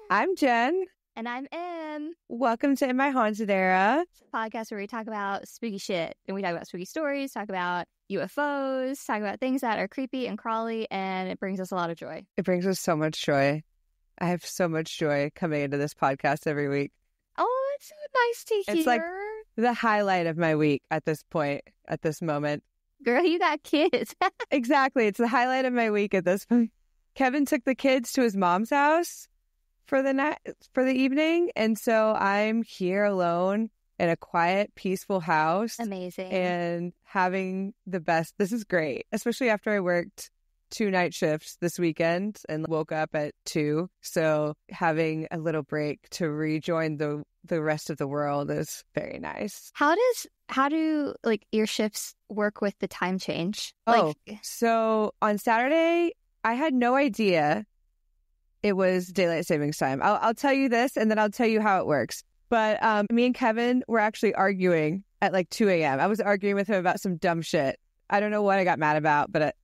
I'm Jen. And I'm Em. Welcome to In My Haunted Era. It's a podcast where we talk about spooky shit. And we talk about spooky stories, talk about UFOs, talk about things that are creepy and crawly, and it brings us a lot of joy. It brings us so much joy. I have so much joy coming into this podcast every week. Oh, it's so nice to hear. It's like the highlight of my week at this point, at this moment. Girl, you got kids. Exactly. It's the highlight of my week at this point. Kevin took the kids to his mom's house for the night, for the evening. And so I'm here alone in a quiet, peaceful house. Amazing. And having the best. This is great, especially after I worked 2 night shifts this weekend and woke up at 2. So having a little break to rejoin the rest of the world is very nice. How do like your shifts work with the time change? So on Saturday, I had no idea it was daylight savings time. I'll tell you this, and then I'll tell you how it works. But me and Kevin were actually arguing at like 2 a.m. I was arguing with him about some dumb shit. I don't know what I got mad about, but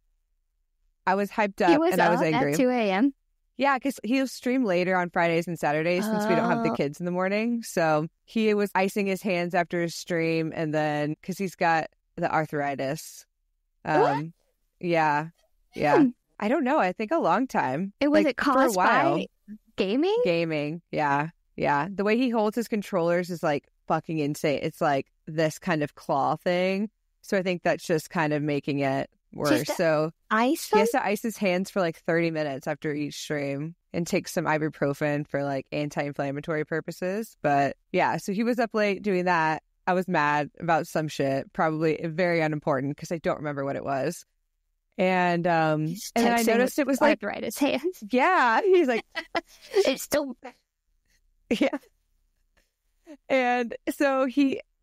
I was hyped up and I was angry. At 2 a.m.? Yeah, because he'll stream later on Fridays and Saturdays since we don't have the kids in the morning. So he was icing his hands after his stream, and then because he's got the arthritis. What? Yeah. I don't know. I think a long time. Was it caused by gaming? Gaming. Yeah. The way he holds his controllers is like fucking insane. It's like this kind of claw thing. So I think that's just kind of making it worse. So ice he has to ice his hands for like 30 minutes after each stream and take some ibuprofen for like anti-inflammatory purposes. But yeah, so he was up late doing that. I was mad about some shit, probably very unimportant because I don't remember what it was. And then I noticed it was like arthritis hands. Yeah, he's like it's still yeah. And so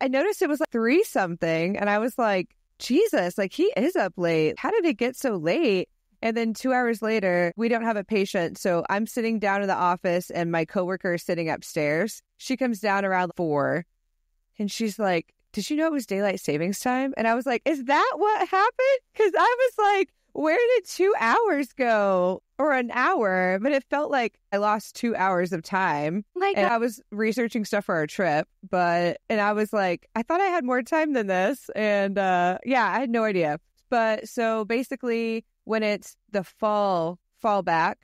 I noticed it was like 3 something, and I was like, Jesus, like he is up late. How did it get so late? And then 2 hours later, we don't have a patient. So I'm sitting down in the office and my coworker is sitting upstairs. She comes down around 4 and she's like, did you know it was daylight savings time? And I was like, is that what happened? Because I was like, where did 2 hours go? Or an hour? But it felt like I lost 2 hours of time. My God. And I was researching stuff for our trip. And I was like, I thought I had more time than this. And I had no idea. But so basically, when it's the fall back,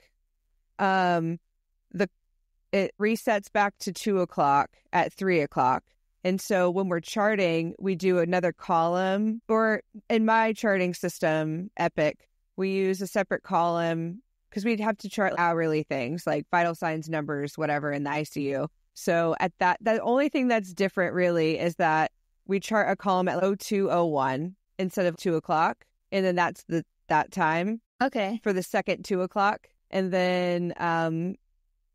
it resets back to 2 o'clock at 3 o'clock. And so when we're charting, we do another column, or in my charting system, Epic, we use a separate column because we'd have to chart hourly things like vital signs, numbers, whatever in the ICU. So at the only thing that's different really is that we chart a column at 02:01 instead of 2 o'clock. And then that's that time. Okay. For the second 2 o'clock. And then,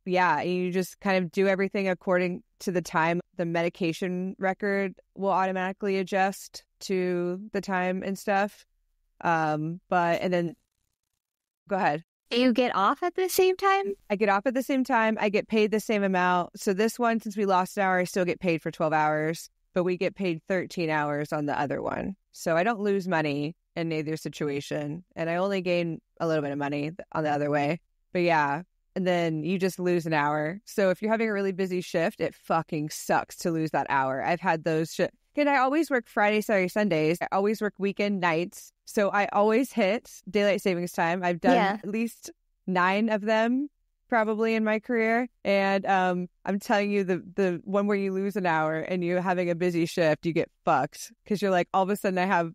you just kind of do everything according to the time. The medication record will automatically adjust to the time and stuff. And then go ahead. Do you get off at the same time? I get off at the same time. I get paid the same amount. So this one, since we lost an hour, I still get paid for 12 hours, but we get paid 13 hours on the other one. So I don't lose money in either situation. And I only gain a little bit of money on the other way. But yeah. And then you just lose an hour. So if you're having a really busy shift, it fucking sucks to lose that hour. I've had those shifts. And I always work Friday, Saturday, Sundays. I always work weekend nights. So I always hit daylight savings time. I've done at least 9 of them probably in my career. And I'm telling you, the one where you lose an hour and you're having a busy shift, you get fucked. Because you're like, all of a sudden I have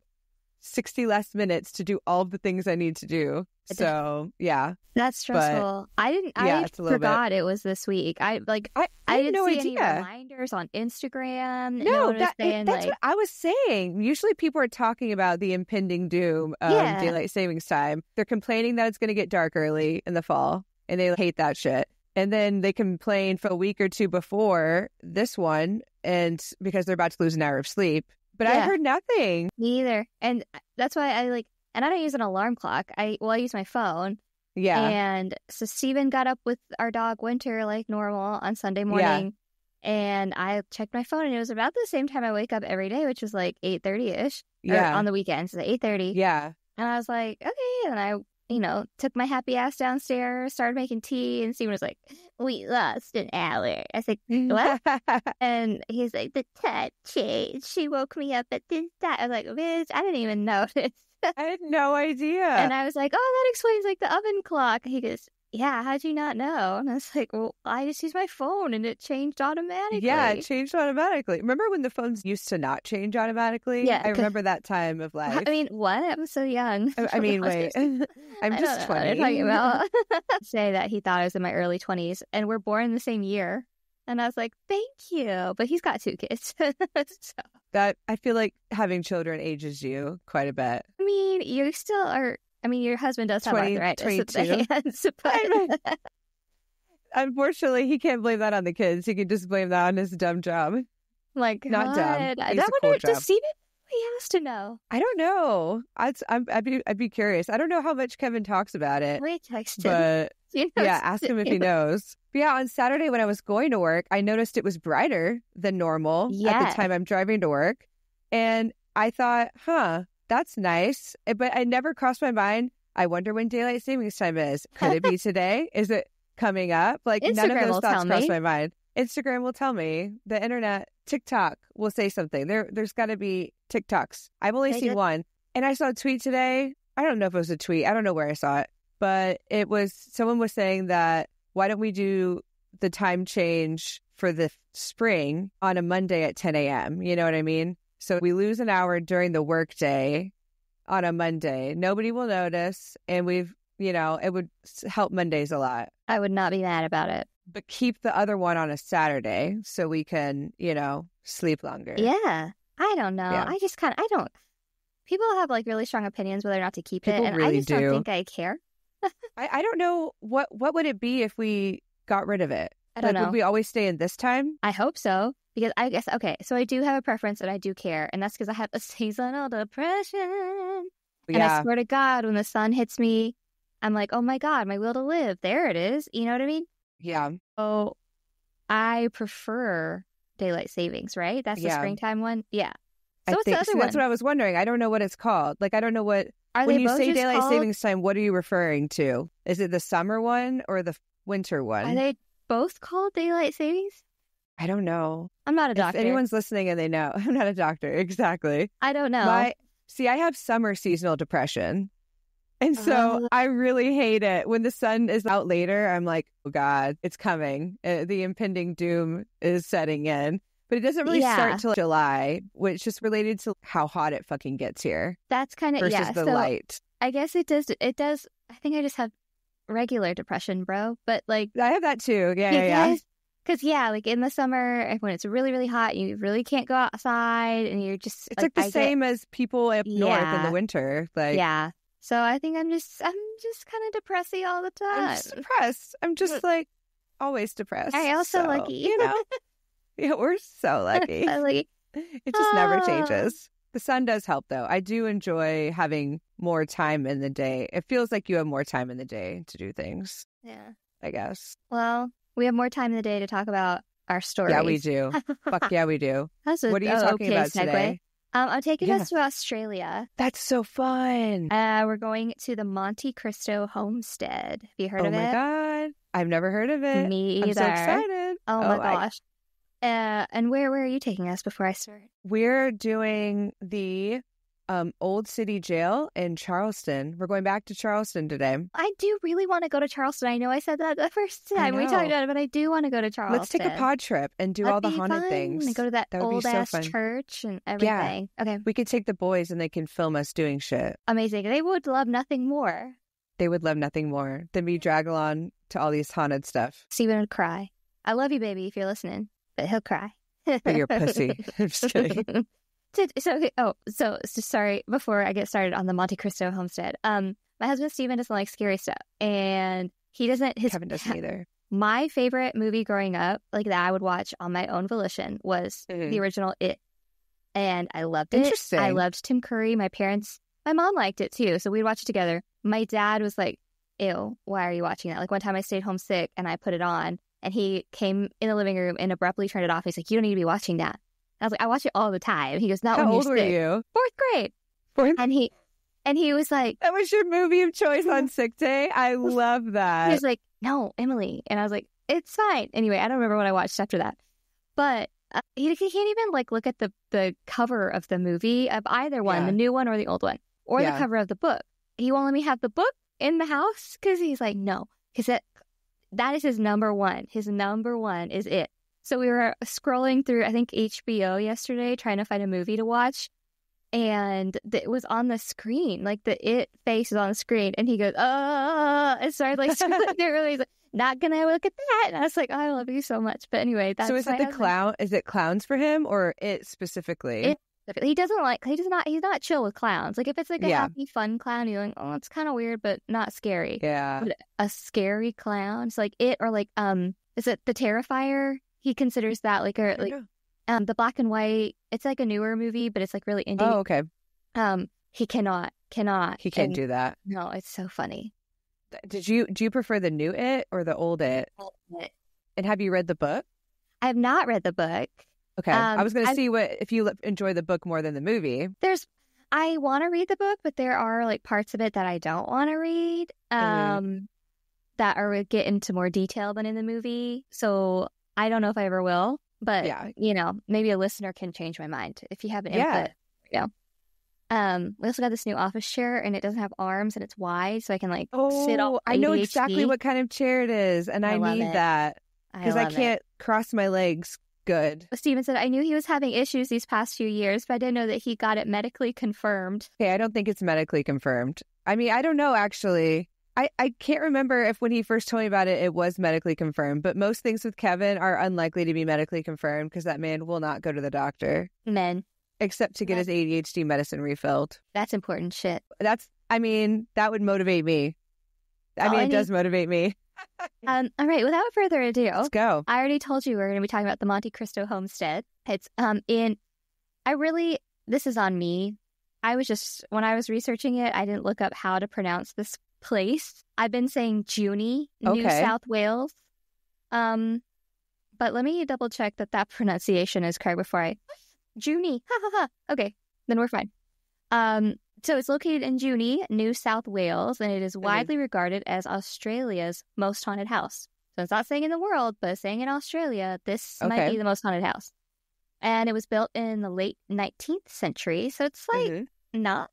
60 less minutes to do all of the things I need to do. So yeah, that's stressful. I forgot it was this week. I didn't no see idea. any reminders on Instagram. No, that's what I was saying. Usually people are talking about the impending doom of daylight savings time. They're complaining that it's going to get dark early in the fall, and they hate that shit. And then they complain for a week or 2 before this one, and because they're about to lose an hour of sleep. But I heard nothing. Me either. And that's why and I don't use an alarm clock. I use my phone. Yeah. And so Steven got up with our dog Winter like normal on Sunday morning. Yeah. And I checked my phone and it was about the same time I wake up every day, which was like 8:30-ish. Yeah. On the weekends, 8:30. Yeah. And I was like, okay. And I took my happy ass downstairs, started making tea, and Steven was like, we lost an hour. I was like, what? And he's like, the time changed. She woke me up at this time. I was like, bitch, I didn't even notice. I had no idea. And I was like, oh, that explains like the oven clock. He goes, yeah, how'd you not know? And I was like, well, I just used my phone and it changed automatically. Yeah, it changed automatically. Remember when the phones used to not change automatically? Yeah. I remember that time of life. I mean, what? I'm so young. I mean, wait. I'm just 20. What are you talking about? Say that he thought I was in my early 20s and we're born the same year. And I was like, thank you. But he's got 2 kids. So. That I feel like having children ages you quite a bit. I mean, you still are. I mean, your husband does have arthritis with the hands, but... Unfortunately, he can't blame that on the kids. He can just blame that on his dumb job. Like, not dumb. I wonder, does Steven? He has to know. I don't know. I'd be curious. I don't know how much Kevin talks about it. Wait, text him. But yeah, ask him if he knows. But yeah, on Saturday when I was going to work, I noticed it was brighter than normal at the time I'm driving to work, and I thought, that's nice. But I never crossed my mind. I wonder when daylight savings time is. Could it be today? Is it coming up? Like Instagram none of those thoughts crossed my me. mind. Instagram will tell me. The internet, TikTok will say something. There's got to be TikToks. I've only seen one. And I saw a tweet today. I don't know if it was a tweet. I don't know where I saw it. But it was, someone was saying that, why don't we do the time change for the spring on a Monday at 10 a.m.? You know what I mean? So we lose an hour during the workday on a Monday. Nobody will notice. And it would help Mondays a lot. I would not be mad about it. But keep the other one on a Saturday so we can, sleep longer. Yeah. I don't know. Yeah. I don't. People have like really strong opinions whether or not to keep People it. And really I just do. don't think I care. I don't know. What would it be if we got rid of it? I don't know. Would we always stay in this time? I hope so. Because I guess, okay, so I do have a preference and I do care. And that's because I have a seasonal depression. Yeah. And I swear to God, when the sun hits me, I'm like, oh my God, my will to live. There it is. You know what I mean? Yeah. So I prefer daylight savings, right? That's the springtime one? Yeah. So what's the other one? That's what I was wondering. I don't know what it's called. Like, I don't know what... Are when they you both say just daylight called... savings time, what are you referring to? Is it the summer one or the winter one? Are they both called daylight savings? I don't know. I'm not a doctor. If anyone's listening and they know, I'm not a doctor. Exactly. I don't know. I have summer seasonal depression. And so I really hate it. When the sun is out later, I'm like, oh God, it's coming. The impending doom is setting in. But it doesn't really start till July, which is related to how hot it fucking gets here. That's kind of, versus the light. I guess it does. I think I just have regular depression, bro. But like. I have that too. Yeah. Because, like in the summer, when it's really, really hot, you really can't go outside and you're just. It's like the same as people up north in the winter. Like, yeah. So I think I'm just kind of depressy all the time. I'm just depressed. I'm just like always depressed. I also lucky. Yeah, we're so lucky. It just never changes. The sun does help though. I do enjoy having more time in the day. It feels like you have more time in the day to do things. Yeah. I guess. Well, we have more time in the day to talk about our stories. Yeah, we do. Fuck yeah, we do. What are you talking about today? I'm taking us to Australia. That's so fun. We're going to the Monte Cristo Homestead. Have you heard of it? Oh my God. I've never heard of it. Me either. I'm so excited. Oh my gosh. And where are you taking us before I start? We're doing the Old City Jail in Charleston. We're going back to Charleston today. I do really want to go to Charleston. I know I said that the first time we talked about it, but I do want to go to Charleston. Let's take a pod trip and do all the haunted things. And go to that old-ass church and everything. Yeah. Okay. We could take the boys and they can film us doing shit. Amazing. They would love nothing more. They would love nothing more than be dragged along to all these haunted stuff. Steven would cry. I love you, baby, if you're listening, but he'll cry. But you're pussy. I'm just kidding. So sorry, before I get started on the Monte Cristo Homestead, my husband Steven doesn't like scary stuff, and he doesn't. Kevin doesn't either. My favorite movie growing up, like that I would watch on my own volition, was the original It, and I loved it. Interesting. I loved Tim Curry. My mom liked it too, so we'd watch it together. My dad was like, "Ew, why are you watching that?" Like one time I stayed home sick, and I put it on, and he came in the living room and abruptly turned it off. He's like, "You don't need to be watching that." I was like, I watch it all the time. He goes, not How when old you're were sick. you? 4th grade. And And he was like, that was your movie of choice on sick day? I love that. He was like, no, Emily. And I was like, it's fine. Anyway, I don't remember what I watched after that. But he can't even like look at the cover of the movie of either one, the new one or the old one, or the cover of the book. He won't let me have the book in the house because he's like, no, because that is his number one. His number one is it. So we were scrolling through, I think, HBO yesterday, trying to find a movie to watch. And it was on the screen, like the It face is on the screen. And he goes, and started like, he's like, not gonna look at that. And I was like, I love you so much. But anyway, that's so is it the clown? Is it clowns for him or it specifically? He's not chill with clowns. Like if it's like a happy, fun clown, you're like, oh, it's kind of weird, but not scary. Yeah. But a scary clown, it's like it, or like, is it The Terrifier? He considers that like the black and white. It's like a newer movie, but it's like really indie. Oh, okay. He cannot. He can't do that. No, it's so funny. Do you prefer the new It or the old It? Old It. And have you read the book? I have not read the book. Okay. I was going to see if you enjoy the book more than the movie. I want to read the book, but there are like parts of it that I don't want to read. That are get into more detail than in the movie. So I don't know if I ever will. But, maybe a listener can change my mind if you have an input. Yeah. We also got this new office chair, and it doesn't have arms, and it's wide, so I can, like, sit all I know exactly what kind of chair it is, and I need that because I can't cross my legs good. Steven said, I knew he was having issues these past few years, but I didn't know that he got it medically confirmed. Okay, I don't think it's medically confirmed. I mean, I don't know, actually. I can't remember if when he first told me about it, it was medically confirmed. But most things with Kevin are unlikely to be medically confirmed because that man will not go to the doctor. Except to get his ADHD medicine refilled. That's important shit. That would motivate me. It does motivate me. All right, without further ado. Let's go. I already told you we're going to be talking about the Monte Cristo Homestead. It's this is on me. When I was researching it, I didn't look up how to pronounce this place. I've been saying Junee, New South Wales. But let me double check that pronunciation is correct before Junee. Okay, then we're fine. So it's located in Junee, New South Wales, and it is widely regarded as Australia's most haunted house. So it's not saying in the world, but it's saying in Australia, this might be the most haunted house. And it was built in the late 19th century, so it's like not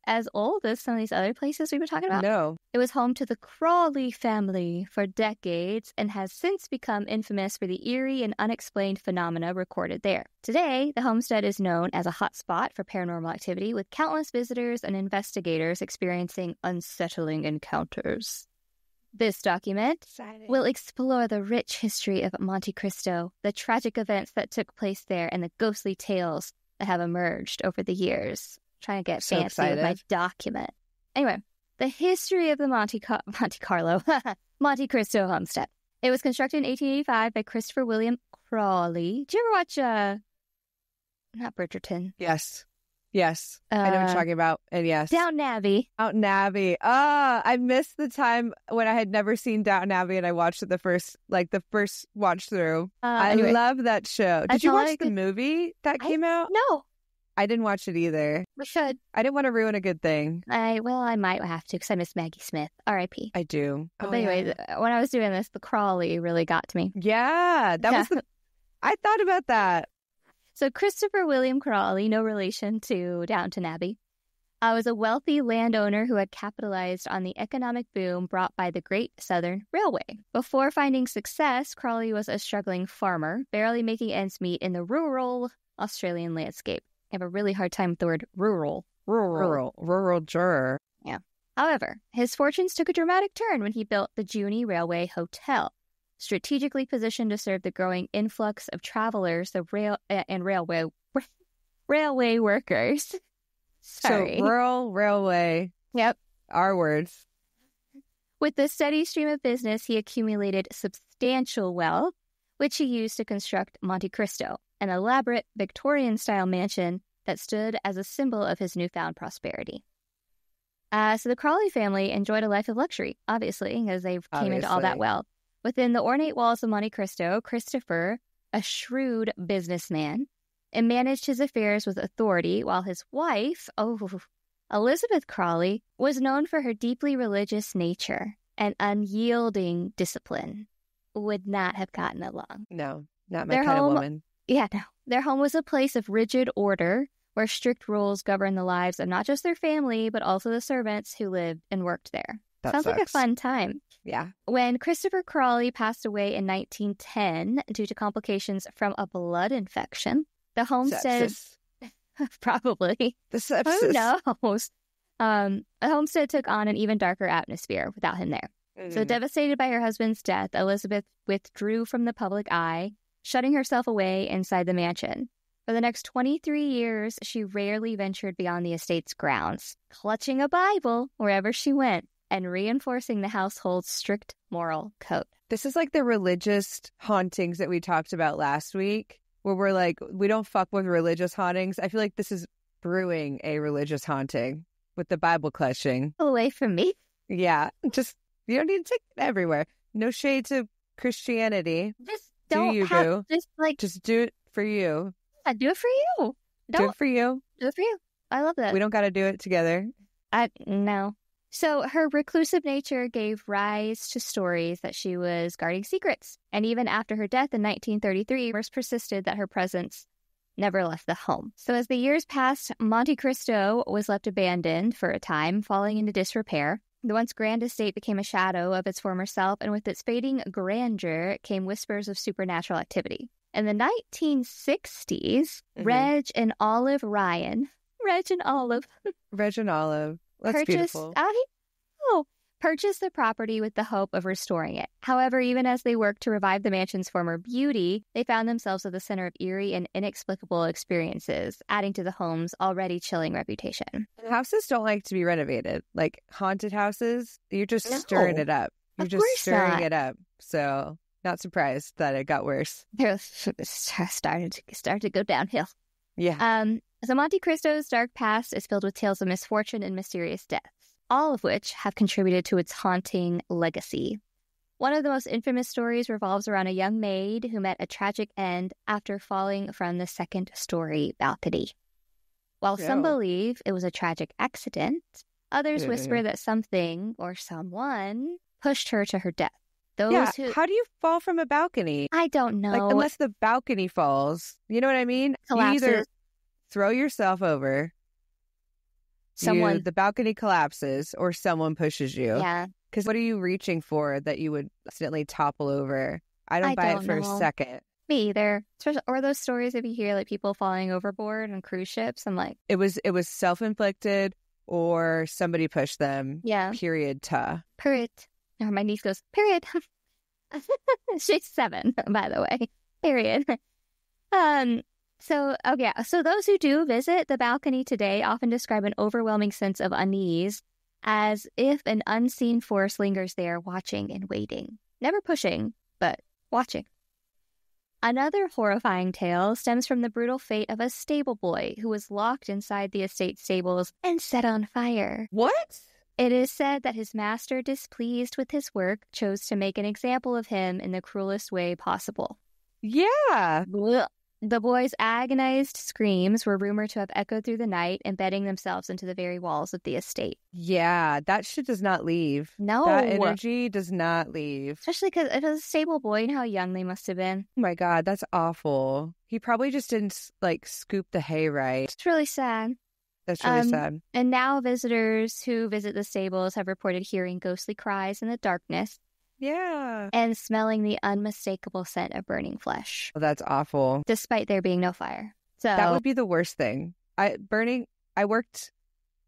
as old as some of these other places we've been talking about. No. It was home to the Crawley family for decades and has since become infamous for the eerie and unexplained phenomena recorded there. Today, the homestead is known as a hotspot for paranormal activity, with countless visitors and investigators experiencing unsettling encounters. This document will explore the rich history of Monte Cristo, the tragic events that took place there, and the ghostly tales that have emerged over the years. Trying to get fancy with my document. Anyway, the history of the Monte Cristo Homestead. It was constructed in 1885 by Christopher William Crawley. Did you ever watch, not Bridgerton? Yes. I know what you're talking about. And yes. Downton Abbey. I missed the time when I had never seen Downton Abbey and I watched it the first watch through. Anyway, love that show. Did you watch the movie that came out? No. I didn't watch it either. We should. I didn't want to ruin a good thing. I might have to because I miss Maggie Smith. R.I.P. I do. But anyway, when I was doing this, the Crawley really got to me. Yeah, I thought about that. So Christopher William Crawley, no relation to Downton Abbey, was a wealthy landowner who had capitalized on the economic boom brought by the Great Southern Railway. Before finding success, Crawley was a struggling farmer, barely making ends meet in the rural Australian landscape. I have a really hard time with the word rural. Rural juror. Yeah. However, his fortunes took a dramatic turn when he built the Junee Railway Hotel, strategically positioned to serve the growing influx of travelers, the railway workers. Sorry. So rural railway. Yep. Our words. With the steady stream of business, he accumulated substantial wealth, which he used to construct Monte Cristo, an elaborate Victorian-style mansion that stood as a symbol of his newfound prosperity. So the Crawley family enjoyed a life of luxury, obviously, because they came into all that wealth. Within the ornate walls of Monte Cristo, Christopher, a shrewd businessman, and managed his affairs with authority, while his wife, Elizabeth Crawley was known for her deeply religious nature and unyielding discipline. Would not have gotten along. No, not my kind of woman. Yeah, no. Their home was a place of rigid order where strict rules governed the lives of not just their family, but also the servants who lived and worked there. Sounds like a fun time. Yeah. When Christopher Crawley passed away in 1910 due to complications from a blood infection, the homestead... Probably. The sepsis. Who knows? The homestead took on an even darker atmosphere without him there. So devastated by her husband's death, Elizabeth withdrew from the public eye, shutting herself away inside the mansion. For the next 23 years, she rarely ventured beyond the estate's grounds, clutching a Bible wherever she went and reinforcing the household's strict moral code. This is like the religious hauntings that we talked about last week, where we're like, we don't fuck with religious hauntings. I feel like this is brewing a religious haunting with the Bible clutching. Away from me. Yeah, just, you don't need to take it everywhere. No shade to Christianity. Just don't do you, have, boo. Just do it for you. Yeah, do it for you. Do it for you. Do it for you. I love that. We don't got to do it together. No. So her reclusive nature gave rise to stories that she was guarding secrets. And even after her death in 1933, rumors persisted that her presence never left the home. So as the years passed, Monte Cristo was left abandoned for a time, falling into disrepair. The once grand estate became a shadow of its former self, and with its fading grandeur came whispers of supernatural activity. In the 1960s, Reg and Olive Ryan, That's beautiful. Purchased the property with the hope of restoring it. However, even as they worked to revive the mansion's former beauty, they found themselves at the center of eerie and inexplicable experiences, adding to the home's already chilling reputation. Houses don't like to be renovated. Like haunted houses, you're just stirring it up. You're just stirring it up. So not surprised that it got worse. It started to go downhill. Yeah. So Monte Cristo's dark past is filled with tales of misfortune and mysterious deaths, all of which have contributed to its haunting legacy. One of the most infamous stories revolves around a young maid who met a tragic end after falling from the second-story balcony. While some believe it was a tragic accident, others whisper that something or someone pushed her to her death. How do you fall from a balcony? I don't know. Like, unless the balcony falls. You know what I mean? Collapses. You either throw yourself over, the balcony collapses, or someone pushes you. Yeah. Because what are you reaching for that you would accidentally topple over? I don't buy it for a second. Me either. Or those stories if you hear like people falling overboard on cruise ships. I'm like, it was self-inflicted or somebody pushed them. Yeah. Period. Or my niece goes, period. She's 7, by the way. Period. So those who do visit the balcony today often describe an overwhelming sense of unease, as if an unseen force lingers there watching and waiting. Never pushing, but watching. Another horrifying tale stems from the brutal fate of a stable boy who was locked inside the estate stables and set on fire. What? It is said that his master, displeased with his work, chose to make an example of him in the cruelest way possible. Yeah. The boy's agonized screams were rumored to have echoed through the night, embedding themselves into the very walls of the estate. Yeah, that shit does not leave. No. That energy does not leave. Especially because it was a stable boy and how young they must have been. Oh my God, that's awful. He probably just didn't, scoop the hay right. It's really sad. That's really sad. And now visitors who visit the stables have reported hearing ghostly cries in the darkness. Yeah. And smelling the unmistakable scent of burning flesh. Oh, that's awful. Despite there being no fire. So that would be the worst thing. I worked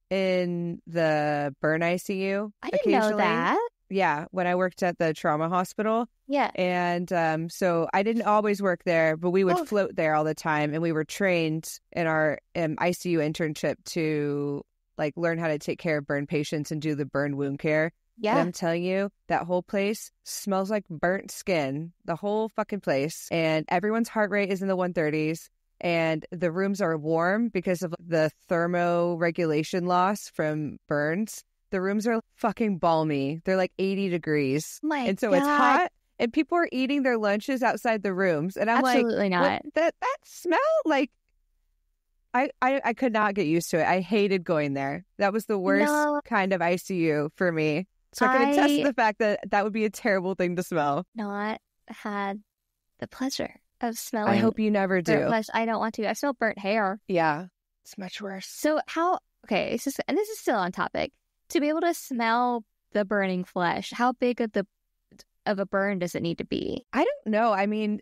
in the burn ICU. I didn't know that. Yeah, when I worked at the trauma hospital. Yeah. And so I didn't always work there, but we would float there all the time. And we were trained in our ICU internship to learn how to take care of burn patients and do the burn wound care. Yeah. And I'm telling you, that whole place smells like burnt skin, the whole fucking place. And everyone's heart rate is in the 130s. And the rooms are warm because of the thermoregulation loss from burns. The rooms are fucking balmy. They're 80 degrees. And so it's hot. And people are eating their lunches outside the rooms. And I'm absolutely not. That smell? I could not get used to it. I hated going there. That was the worst kind of ICU for me. So I can attest to the fact that that would be a terrible thing to smell. Not had the pleasure of smelling. I hope you never do. I don't want to. I smell burnt hair. Yeah, it's much worse. So okay, and this is still on topic. To be able to smell the burning flesh, how big of a burn does it need to be? I don't know. I mean,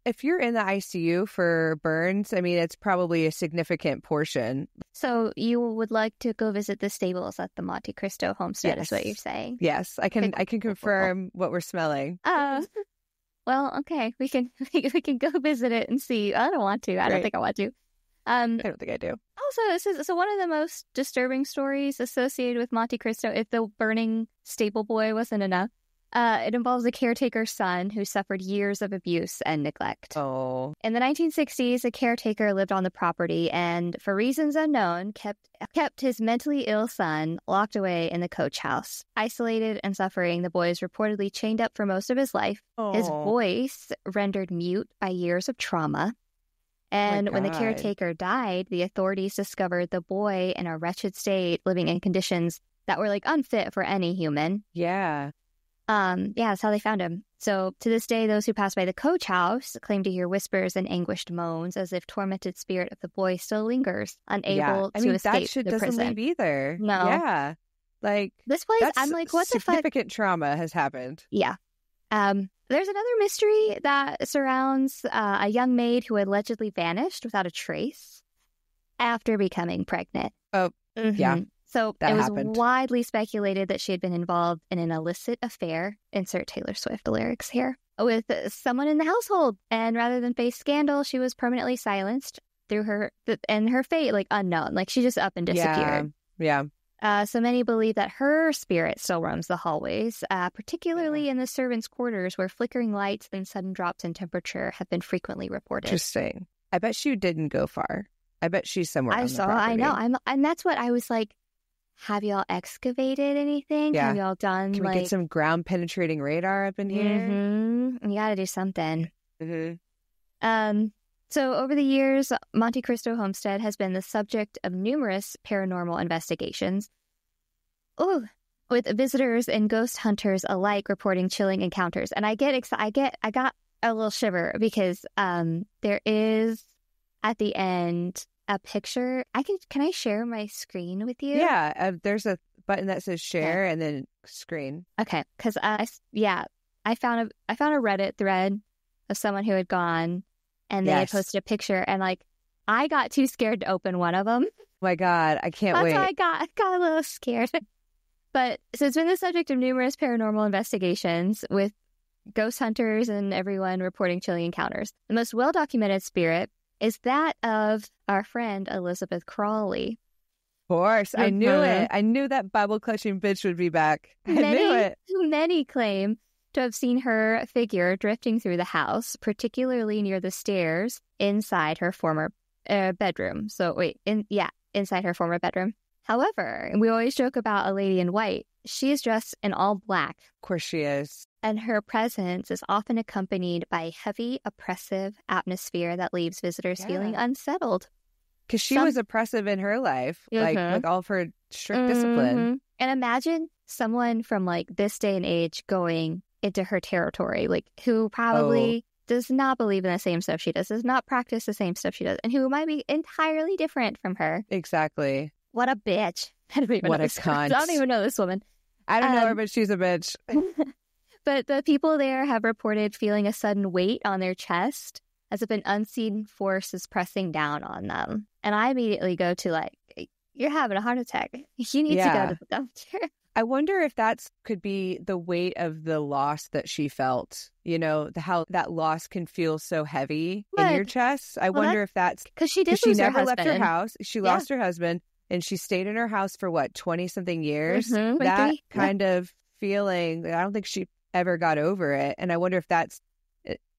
if you're in the ICU for burns, I mean, it's probably a significant portion. So you would like to go visit the stables at the Monte Cristo Homestead, is what you're saying? Yes, I can confirm what we're smelling. Well, okay, we can go visit it and see. I don't want to. I don't think I want to. I don't think I do. Also, so one of the most disturbing stories associated with Monte Cristo, if the burning stable boy wasn't enough, it involves a caretaker's son who suffered years of abuse and neglect. Oh. In the 1960s, a caretaker lived on the property and, for reasons unknown, kept his mentally ill son locked away in the coach house. Isolated and suffering, the boy is reportedly chained up for most of his life. Oh. His voice rendered mute by years of trauma. And when the caretaker died, the authorities discovered the boy in a wretched state, living in conditions that were unfit for any human. Yeah. That's how they found him. So to this day, those who pass by the coach house claim to hear whispers and anguished moans, as if tormented spirit of the boy still lingers, unable to escape that shit the doesn't prison. leave either. No. Yeah. This place, I'm like, what the fuck? Significant trauma has happened. Yeah. There's another mystery that surrounds a young maid who allegedly vanished without a trace after becoming pregnant. Oh, yeah. So that it was happened. widely speculated that she had been involved in an illicit affair, insert Taylor Swift lyrics here, with someone in the household. And rather than face scandal, she was permanently silenced through her fate, unknown. She just up and disappeared. Yeah. So many believe that her spirit still roams the hallways, particularly in the servants' quarters, where flickering lights and sudden drops in temperature have been frequently reported. Interesting. I bet she didn't go far. I bet she's somewhere on the property. I know. And that's what I was like, have y'all excavated anything? Yeah. Have y'all done, Can we get some ground-penetrating radar up in here? Mm-hmm. You gotta do something. Mm-hmm. So over the years, Monte Cristo Homestead has been the subject of numerous paranormal investigations. With visitors and ghost hunters alike reporting chilling encounters. And I got a little shiver because there is at the end a picture. Can I share my screen with you? Yeah, there's a button that says share and then screen. Okay, because I found a Reddit thread of someone who had gone. And they had posted a picture, and I got too scared to open one of them. Oh my God, I can't wait. That's why I got a little scared. But so it's been the subject of numerous paranormal investigations, with ghost hunters and everyone reporting chilling encounters. The most well-documented spirit is that of our friend Elizabeth Crawley. Of course, I knew it. I knew that Bible-clutching bitch would be back. I knew it. Many claim to have seen her figure drifting through the house, particularly near the stairs inside her former bedroom. Inside her former bedroom. However, we always joke about a lady in white. She is dressed in all black. Of course she is. And her presence is often accompanied by a heavy, oppressive atmosphere that leaves visitors feeling unsettled. Because she was oppressive in her life, like all of her strict discipline. And imagine someone from this day and age going into her territory, who probably does not believe in the same stuff she does not practice the same stuff she does, and who might be entirely different from her. Exactly. What a bitch. I don't even know this cunt. I don't even know this woman. I don't know her, but she's a bitch. But the people there have reported feeling a sudden weight on their chest, as if an unseen force is pressing down on them. And I immediately go to you're having a heart attack. You need to go to the doctor. I wonder if could be the weight of the loss that she felt. How that loss can feel so heavy in your chest. I wonder if that's because she never left her house. She lost her husband, and she stayed in her house for 20-something years. That kind of feeling, I don't think she ever got over it. And I wonder if that's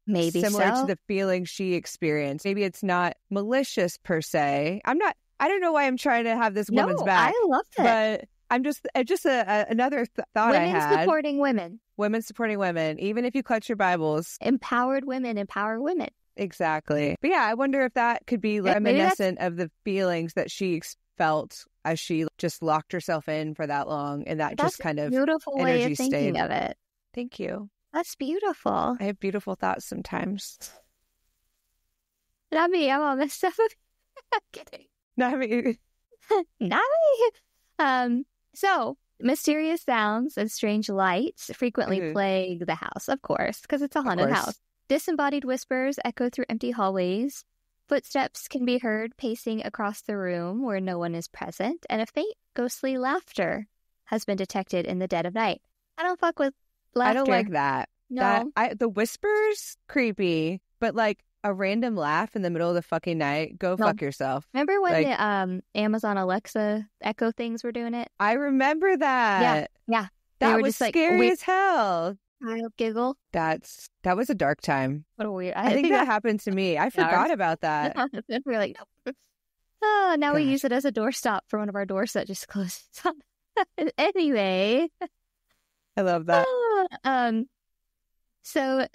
maybe similar to the feeling she experienced. Maybe it's not malicious per se. I don't know why I'm trying to have this woman's back. I loved it. But I'm just another thought I had. Supporting women. Women supporting women. Even if you clutch your Bibles. Empowered women empower women. Exactly. But yeah, I wonder if that could be reminiscent of the feelings that she felt as she just locked herself in for that long, and that just kind of beautiful way of thinking stayed. of it. Thank you. That's beautiful. I have beautiful thoughts sometimes. Not me. I'm all messed up. I'm kidding. Not me. Not me. So mysterious sounds and strange lights frequently plague the house, of course, because it's a haunted house. Disembodied whispers echo through empty hallways. Footsteps can be heard pacing across the room where no one is present, and a faint ghostly laughter has been detected in the dead of night. I don't fuck with laughter. I don't like that. No. The whispers, creepy, but like a random laugh in the middle of the fucking night, go fuck yourself. Remember when the Amazon Alexa Echo things were doing it? I remember that. Yeah. That was scary as hell. Child giggle. That was a dark time. What a weird. I think that happened to me. I forgot about that. We're like, nope. Oh, now we use it as a doorstop for one of our doors that just closes. Anyway. I love that. So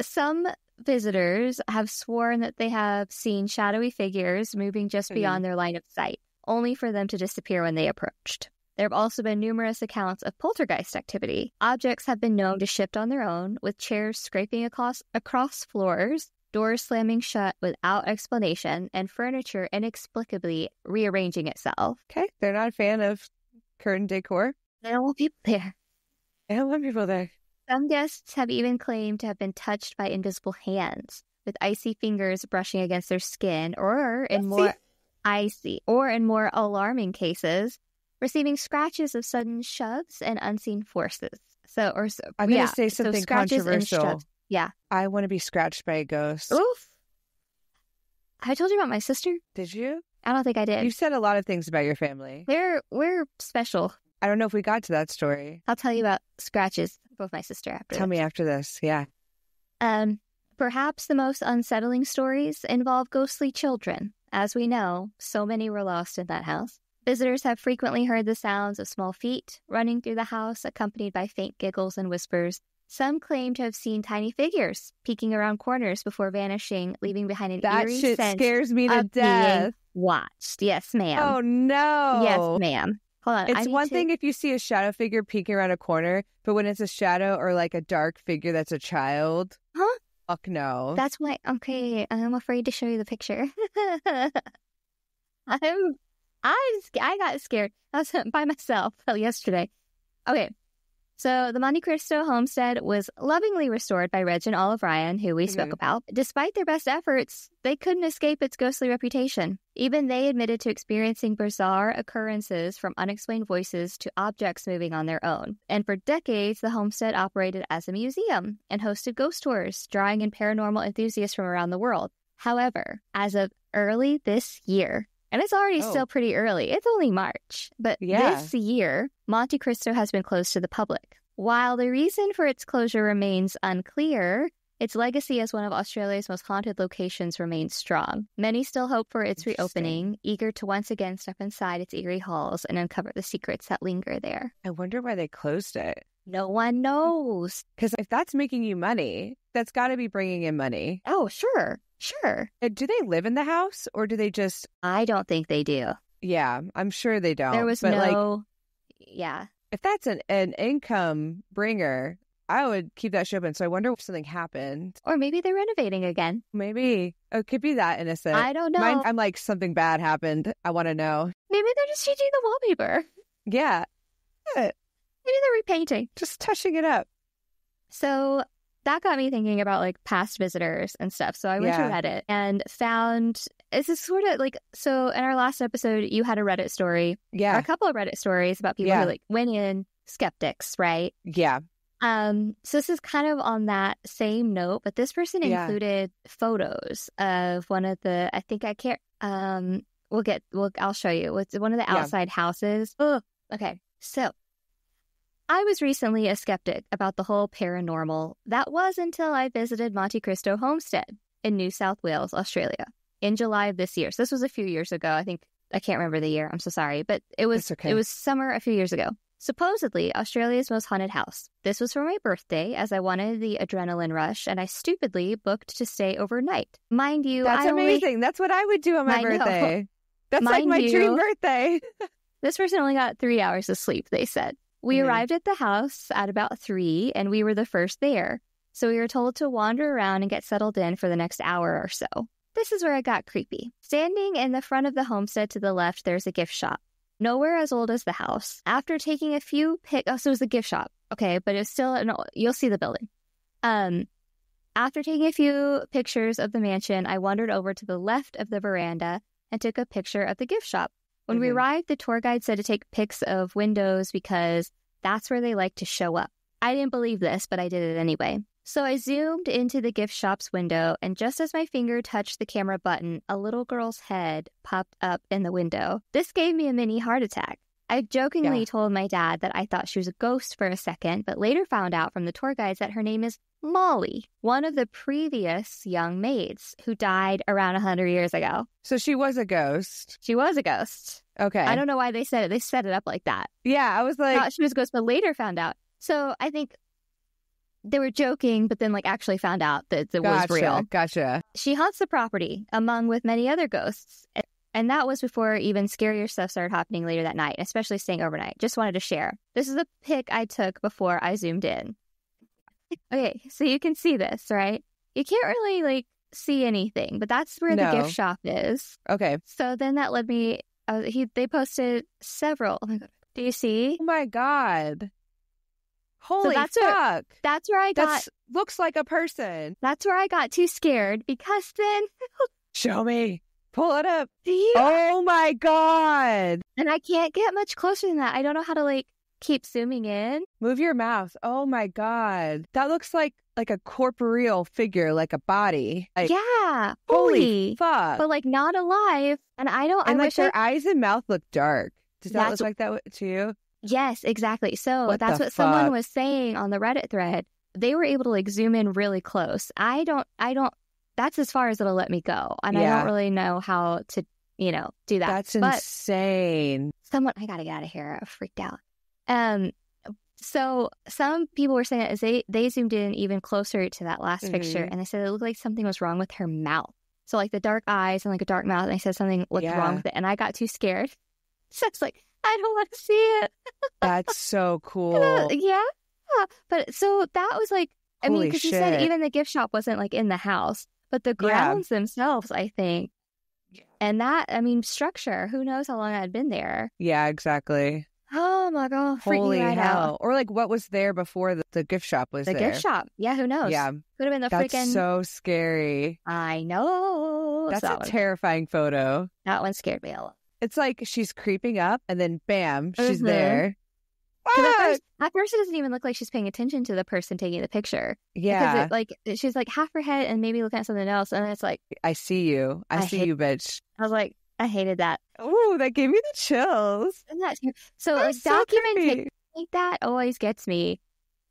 some visitors have sworn that they have seen shadowy figures moving just beyond their line of sight, only for them to disappear when they approached. There have also been numerous accounts of poltergeist activity. Objects have been known to shift on their own, with chairs scraping across floors, doors slamming shut without explanation, and furniture inexplicably rearranging itself. Okay, they're not a fan of curtain decor. They don't want people there. They don't want people there. Some guests have even claimed to have been touched by invisible hands, with icy fingers brushing against their skin, or in more alarming cases, receiving scratches of sudden shoves and unseen forces. I'm going to say something controversial. Yeah. I want to be scratched by a ghost. Oof. I told you about my sister. Did you? I don't think I did. You've said a lot of things about your family. We're special. I don't know if we got to that story. I'll tell you about scratches with my sister after Tell me after this. Yeah. Perhaps the most unsettling stories involve ghostly children. As we know, so many were lost in that house. Visitors have frequently heard the sounds of small feet running through the house, accompanied by faint giggles and whispers. Some claim to have seen tiny figures peeking around corners before vanishing, leaving behind an eerie sense. That shit scares me to death. Watched. Yes, ma'am. Oh, no. Yes, ma'am. Hold on. It's one thing if you see a shadow figure peeking around a corner, but when it's a shadow or like a dark figure that's a child, fuck no. That's why. Okay, I'm afraid to show you the picture. I got scared. I was by myself yesterday. Okay, so the Monte Cristo Homestead was lovingly restored by Reg and Olive Ryan, who we spoke about. Despite their best efforts, they couldn't escape its ghostly reputation. Even they admitted to experiencing bizarre occurrences, from unexplained voices to objects moving on their own. And for decades, the homestead operated as a museum and hosted ghost tours, drawing in paranormal enthusiasts from around the world. However, as of early this year, and it's already still pretty early. It's only March. But this year, Monte Cristo has been closed to the public. While the reason for its closure remains unclear, its legacy as one of Australia's most haunted locations remains strong. Many still hope for its reopening, eager to once again step inside its eerie halls and uncover the secrets that linger there. I wonder why they closed it. No one knows. Because if that's making you money, that's got to be bringing in money. Oh, sure. Sure. Do they live in the house or do they just... I don't think they do. Yeah, I'm sure they don't. There was yeah. If that's an income bringer, I would keep that shit open. So I wonder if something happened. Or maybe they're renovating again. Maybe. It could be that innocent. I don't know. I'm like, something bad happened. I want to know. Maybe they're just changing the wallpaper. Yeah. Maybe they're repainting. Just touching it up. So... that got me thinking about like past visitors and stuff. So I went to Reddit and found it's a sort of like, so in our last episode, you had a Reddit story. Yeah. Or a couple of Reddit stories about people who like went in skeptics, right? Yeah. So this is kind of on that same note, but this person included photos of one of the, I think I can't, I'll show you. It's one of the outside houses. Oh, okay. So I was recently a skeptic about the whole paranormal. That was until I visited Monte Cristo Homestead in New South Wales, Australia, in July of this year. So this was a few years ago. I can't remember the year. I'm so sorry, but it was summer a few years ago. Supposedly, Australia's most haunted house. This was for my birthday, as I wanted the adrenaline rush, and I stupidly booked to stay overnight. Mind you, That's amazing. That's what I would do on my birthday. That's like my dream birthday. This person only got 3 hours of sleep, they said. We arrived at the house at about 3, and we were the first there. So we were told to wander around and get settled in for the next hour or so. This is where it got creepy. Standing in the front of the homestead to the left, there's a gift shop. Nowhere as old as the house. After taking a few so it was a gift shop. Okay, but it's still, you'll see the building. After taking a few pictures of the mansion, I wandered over to the left of the veranda and took a picture of the gift shop. When we arrived, the tour guide said to take pics of windows because that's where they like to show up. I didn't believe this, but I did it anyway. So I zoomed into the gift shop's window, and just as my finger touched the camera button, a little girl's head popped up in the window. This gave me a mini heart attack. I jokingly told my dad that I thought she was a ghost for a second, but later found out from the tour guides that her name is Molly, one of the previous young maids who died around 100 years ago. So she was a ghost. She was a ghost. Okay. I don't know why they said it. They set it up like that. Yeah, I was like... thought she was a ghost, but later found out. So I think they were joking, but then actually found out that it was real. Gotcha. She haunts the property, among with many other ghosts. And that was before even scarier stuff started happening later that night, especially staying overnight. Just wanted to share. This is a pic I took before I zoomed in. Okay, so you can see this, right? You can't really, see anything, but that's where the gift shop is. Okay. So then that led me... they posted several... Oh my God. Do you see? Oh my God. Holy fuck. That's where I got... looks like a person. That's where I got too scared, because then... Show me. Pull it up. Yeah. Oh my God. And I can't get much closer than that. I don't know how to keep zooming in. Move your mouse. Oh my God. That looks like a corporeal figure, like a body. Yeah. Holy fuck. But not alive. And I don't... And their eyes and mouth look dark. Does that look like that to you? Yes, exactly. So that's what someone was saying on the Reddit thread. They were able to zoom in really close. I don't, that's as far as it'll let me go. And I don't really know how to, do that. That's insane. I gotta get out of here. I freaked out. So some people were saying that they zoomed in even closer to that last picture, and they said it looked like something was wrong with her mouth. So the dark eyes and a dark mouth, and they said something looked wrong with it. And I got too scared. So it's I don't want to see it. That's so cool. Yeah. But so that was because you said even the gift shop wasn't in the house, but the grounds themselves, I think. And that, structure, who knows how long I'd been there. Yeah, exactly. Oh my God. Holy hell. Out. Or what was there before the gift shop was there? The gift shop. Yeah, who knows? Yeah. Could have been That's so scary. I know. That's a terrifying photo. That one scared me a lot. It's she's creeping up and then bam, she's there. At first it doesn't even look like she's paying attention to the person taking the picture. Yeah. Because she's half her head and maybe looking at something else. And it's I see you. I see you, bitch. I was I hated that. Ooh, that gave me the chills. So documentation like that always gets me.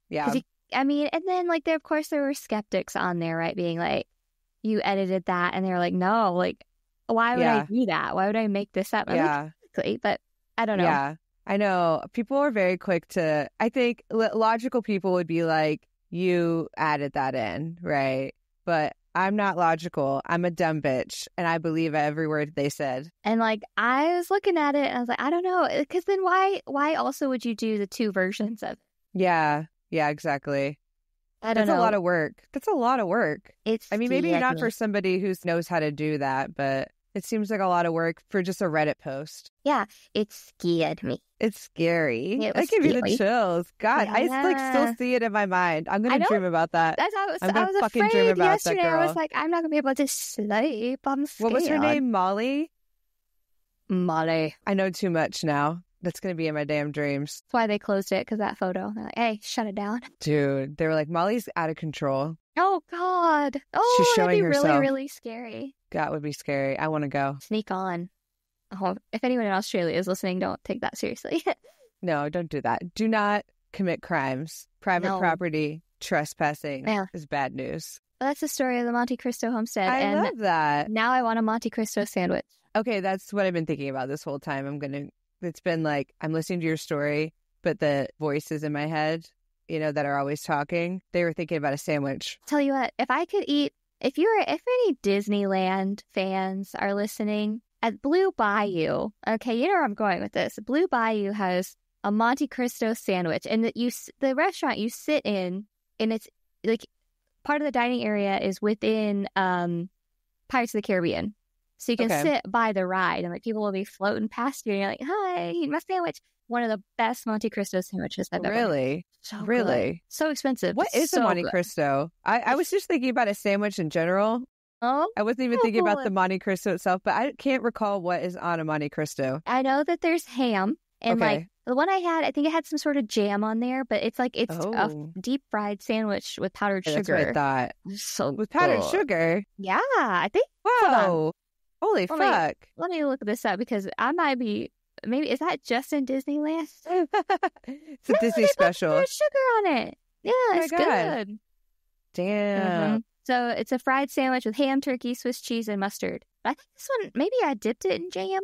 Yeah. And then of course there were skeptics on there, right? Being you edited that, and they're no, why would I do that? Why would I make this up? But I don't know. Yeah, I know. People are very quick to, I think logical people would be you added that in, right? But I'm not logical. I'm a dumb bitch, and I believe every word they said. And I was looking at it, and I was I don't know, because then why also would you do the two versions of it? Yeah, exactly. I don't know. That's a lot of work. That's a lot of work. Maybe not for somebody who knows how to do that, but it seems like a lot of work for just a Reddit post. Yeah, it scared me. It's scary. That gave me the chills. God, I still see it in my mind. I'm going to dream about that. That's how I was fucking dream about yesterday. That girl. I was I'm not going to be able to sleep. I'm scared. What was her name? Molly? Molly. I know too much now. That's going to be in my damn dreams. That's why they closed it, because that photo. They're hey, shut it down. Dude, they were Molly's out of control. Oh, God. Oh, she's showing that'd be herself. really, really scary. That would be scary. I want to go. Sneak on. Oh, if anyone in Australia is listening, don't take that seriously. No, don't do that. Do not commit crimes. Private property, trespassing is bad news. Well, that's the story of the Monte Cristo Homestead. I love that. Now I want a Monte Cristo sandwich. Okay, that's what I've been thinking about this whole time. It's been I'm listening to your story, but the voices in my head, that are always talking, they were thinking about a sandwich. Tell you what, if I could eat, if any Disneyland fans are listening, at Blue Bayou, okay, you know where I'm going with this. Blue Bayou has a Monte Cristo sandwich, and the restaurant you sit in, and it's like part of the dining area is within Pirates of the Caribbean. So you can sit by the ride, and like people will be floating past you, and you're like, "Hi, eat my sandwich." One of the best Monte Cristo sandwiches I've ever had. Really? So really? Good. So expensive. What is a Monte Cristo? I was just thinking about a sandwich in general. Oh, I wasn't even thinking about the Monte Cristo itself, but I can't recall what is on a Monte Cristo. I know that there's ham, and like the one I had, I think it had some sort of jam on there, but it's a deep fried sandwich with powdered sugar. That's what I thought. So with powdered sugar? Yeah, I think. Wow. Holy fuck. Let me look this up because I might be. Maybe is that just in Disneyland? It's a Disney special. There's sugar on it. Yeah, it's good. Damn. So it's a fried sandwich with ham, turkey, Swiss cheese, and mustard. I think this one, maybe I dipped it in jam.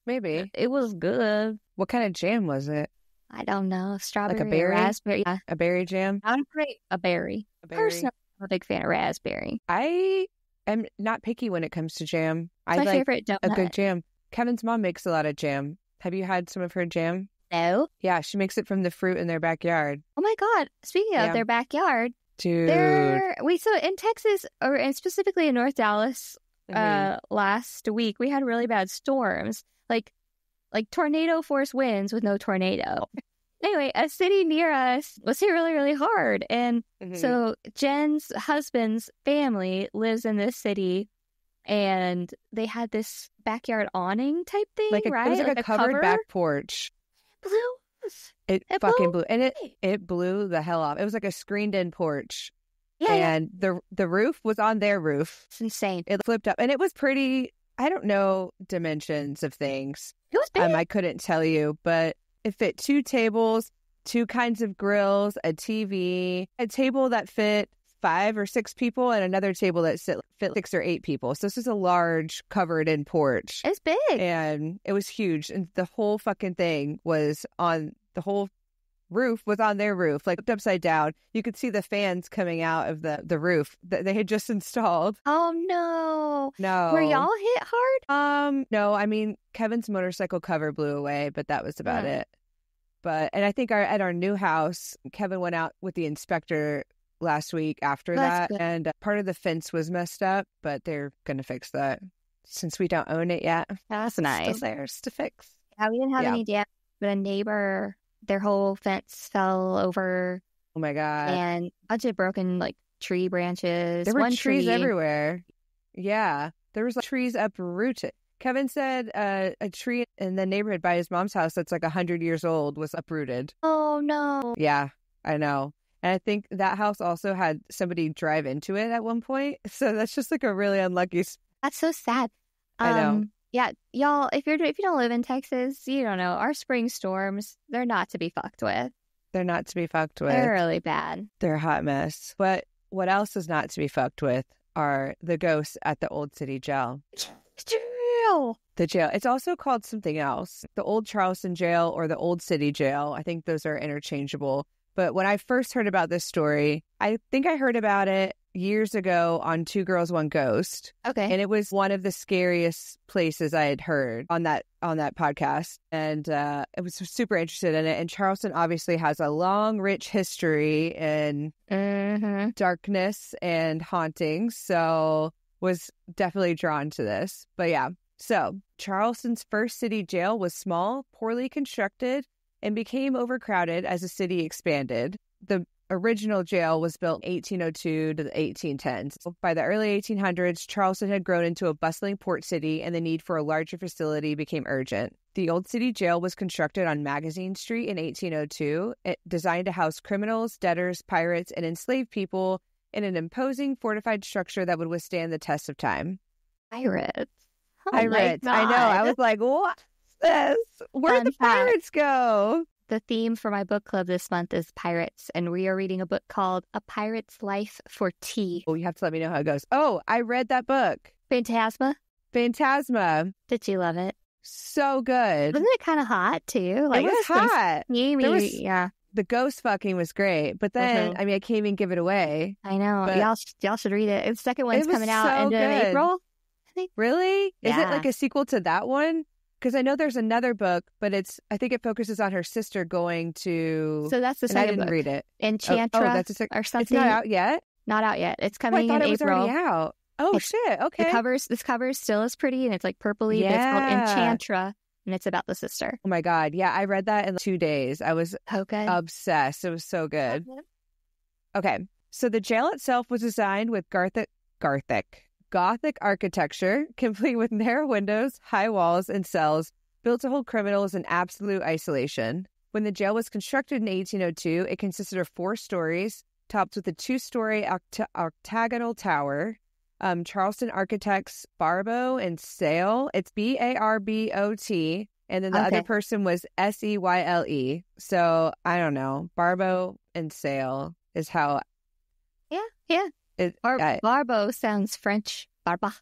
Maybe. It was good. What kind of jam was it? I don't know. Strawberry, like a berry, raspberry. Yeah. A berry jam. I would say a berry. Personally, I'm a big fan of raspberry. I am not picky when it comes to jam. It's my favorite donut. A good jam. Kevin's mom makes a lot of jam. Have you had some of her jam? No. Yeah, she makes it from the fruit in their backyard. Oh my God. Speaking of their backyard. Dude. So in Texas, and specifically in North Dallas, last week, we had really bad storms. Like tornado force winds with no tornado. Anyway, a city near us was hit really, really hard. And so Jen's husband's family lives in this city. And they had this backyard awning type thing, right? It was like a covered back porch. It fucking blew. And it blew the hell off. It was like a screened-in porch. Yeah. And the roof was on their roof. It's insane. It flipped up. And it was pretty, I don't know dimensions of things. It was big. I couldn't tell you, but it fit 2 tables, 2 kinds of grills, a TV, a table that fit 5 or 6 people, and another table that fit 6 or 8 people. So this is a large covered in porch. It's big. And it was huge. And the whole fucking thing was on, the whole roof was on their roof, like upside down. You could see the fans coming out of the roof that they had just installed. Oh no. No. Were y'all hit hard? No, I mean, Kevin's motorcycle cover blew away, but that was about it. And I think at our new house, Kevin went out with the inspector last week after that, and part of the fence was messed up, but they're gonna fix that since we don't own it yet. That's nice. Still theirs to fix. Yeah, we didn't have any damage, but a neighbor, their whole fence fell over. Oh my God. And a bunch of broken tree branches. There were trees everywhere. Yeah, there was trees uprooted. Kevin said a tree in the neighborhood by his mom's house that's like 100 years old was uprooted. Oh no. Yeah, I know. And I think that house also had somebody drive into it at one point. So that's just like a really unlucky. That's so sad. I know. Yeah, y'all, if you don't live in Texas, you don't know. Our spring storms, they're not to be fucked with. They're not to be fucked with. They're really bad. They're a hot mess. But what else is not to be fucked with are the ghosts at the Old City Jail. The jail. It's also called something else. The Old Charleston Jail or the Old City Jail. I think those are interchangeable. But when I first heard about this story, I think I heard about it years ago on Two Girls, One Ghost. Okay. And it was one of the scariest places I had heard on that podcast. And I was super interested in it. And Charleston obviously has a long, rich history in darkness and hauntings. So was definitely drawn to this. But yeah. So Charleston's first city jail was small, poorly constructed, and became overcrowded as the city expanded. The original jail was built in 1802 to the 1810s. By the early 1800s, Charleston had grown into a bustling port city, and the need for a larger facility became urgent. The Old City Jail was constructed on Magazine Street in 1802, designed to house criminals, debtors, pirates, and enslaved people in an imposing fortified structure that would withstand the test of time. Pirates. Pirates. I know. I was like, what? This? Where'd the pirates go? The theme for my book club this month is pirates, and we are reading a book called A Pirate's Life for Tea. Oh, you have to let me know how it goes. Oh, I read that book. Phantasma. Phantasma. Did you love it? So good. Wasn't it kind of hot too? Like it was hot. Yeah. The ghost fucking was great, but then I mean, I can't even give it away. I know. Y'all should read it. The second one's coming out so end of April, I think. Really? Yeah. Is it like a sequel to that one? Because I know there's another book, but I think it focuses on her sister going to. So that's the second book. I didn't read it. Enchantra or something. It's not out yet? Not out yet. It's coming I thought in it was April. already out. Oh, shit. Okay. This cover still is pretty, and it's like purpley. Yeah. But it's called Enchantra, and it's about the sister. Oh my God. Yeah, I read that in 2 days. I was obsessed. It was so good. Okay. So the jail itself was designed with Gothic architecture, complete with narrow windows, high walls, and cells built to hold criminals in absolute isolation. When the jail was constructed in 1802, it consisted of 4 stories, topped with a 2-story octagonal tower. Charleston architects Barbeau and Sale. It's Barbot, and then the other person was Seyle. So I don't know. Barbeau and Sale is how. Yeah. Barbeau sounds French. Barba.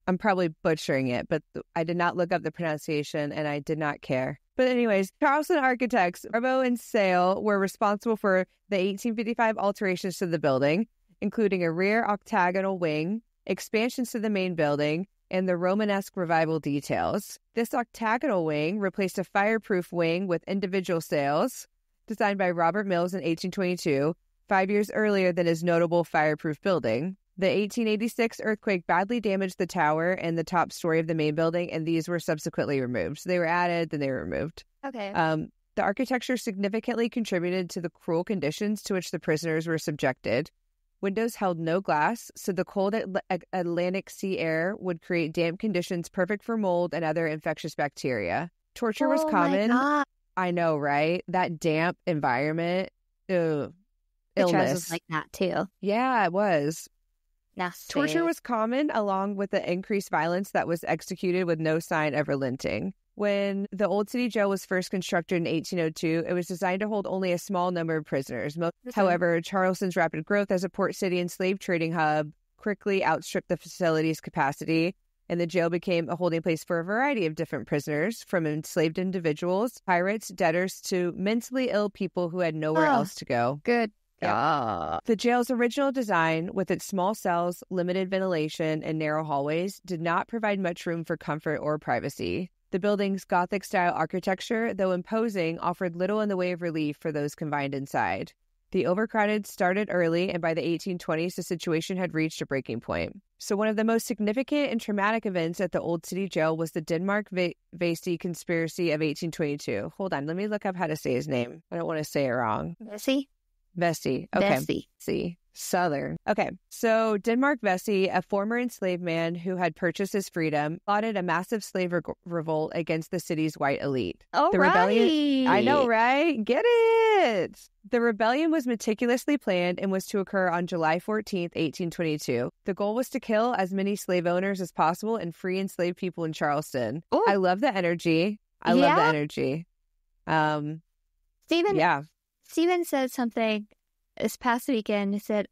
I'm probably butchering it, but I did not look up the pronunciation, and I did not care. But anyways, Charleston architects Barbeau and Sale were responsible for the 1855 alterations to the building, including a rear octagonal wing, expansions to the main building, and the Romanesque revival details. This octagonal wing replaced a fireproof wing with individual cells, designed by Robert Mills in 1822, 5 years earlier than his notable fireproof building. The 1886 earthquake badly damaged the tower and the top story of the main building, and these were subsequently removed. So they were added, then they were removed. Okay. The architecture significantly contributed to the cruel conditions to which the prisoners were subjected. Windows held no glass, so the cold Atlantic sea air would create damp conditions perfect for mold and other infectious bacteria. Torture was common. My God. I know, right? That damp environment. Illness. Was like that too. Yeah, it was. Nasty. Torture was common, along with the increased violence that was executed with no sign of relenting. When the Old City Jail was first constructed in 1802, it was designed to hold only a small number of prisoners. However, Charleston's rapid growth as a port city and slave trading hub quickly outstripped the facility's capacity, and the jail became a holding place for a variety of different prisoners, from enslaved individuals, pirates, debtors, to mentally ill people who had nowhere else to go. Good. Yeah. The jail's original design, with its small cells, limited ventilation, and narrow hallways, did not provide much room for comfort or privacy. The building's Gothic-style architecture, though imposing, offered little in the way of relief for those confined inside. The overcrowded started early, and by the 1820s, the situation had reached a breaking point. So one of the most significant and traumatic events at the Old City Jail was the Denmark-Vesey conspiracy of 1822. Hold on, let me look up how to say his name. I don't want to say it wrong. Vesey. Okay. Vesey. Southern. Okay. So Denmark Vesey, a former enslaved man who had purchased his freedom, plotted a massive slave revolt against the city's white elite. Rebellion. I know, right? Get it. The rebellion was meticulously planned and was to occur on July 14th, 1822. The goal was to kill as many slave owners as possible and free enslaved people in Charleston. Ooh. I love the energy. Steven said something this past weekend. He said,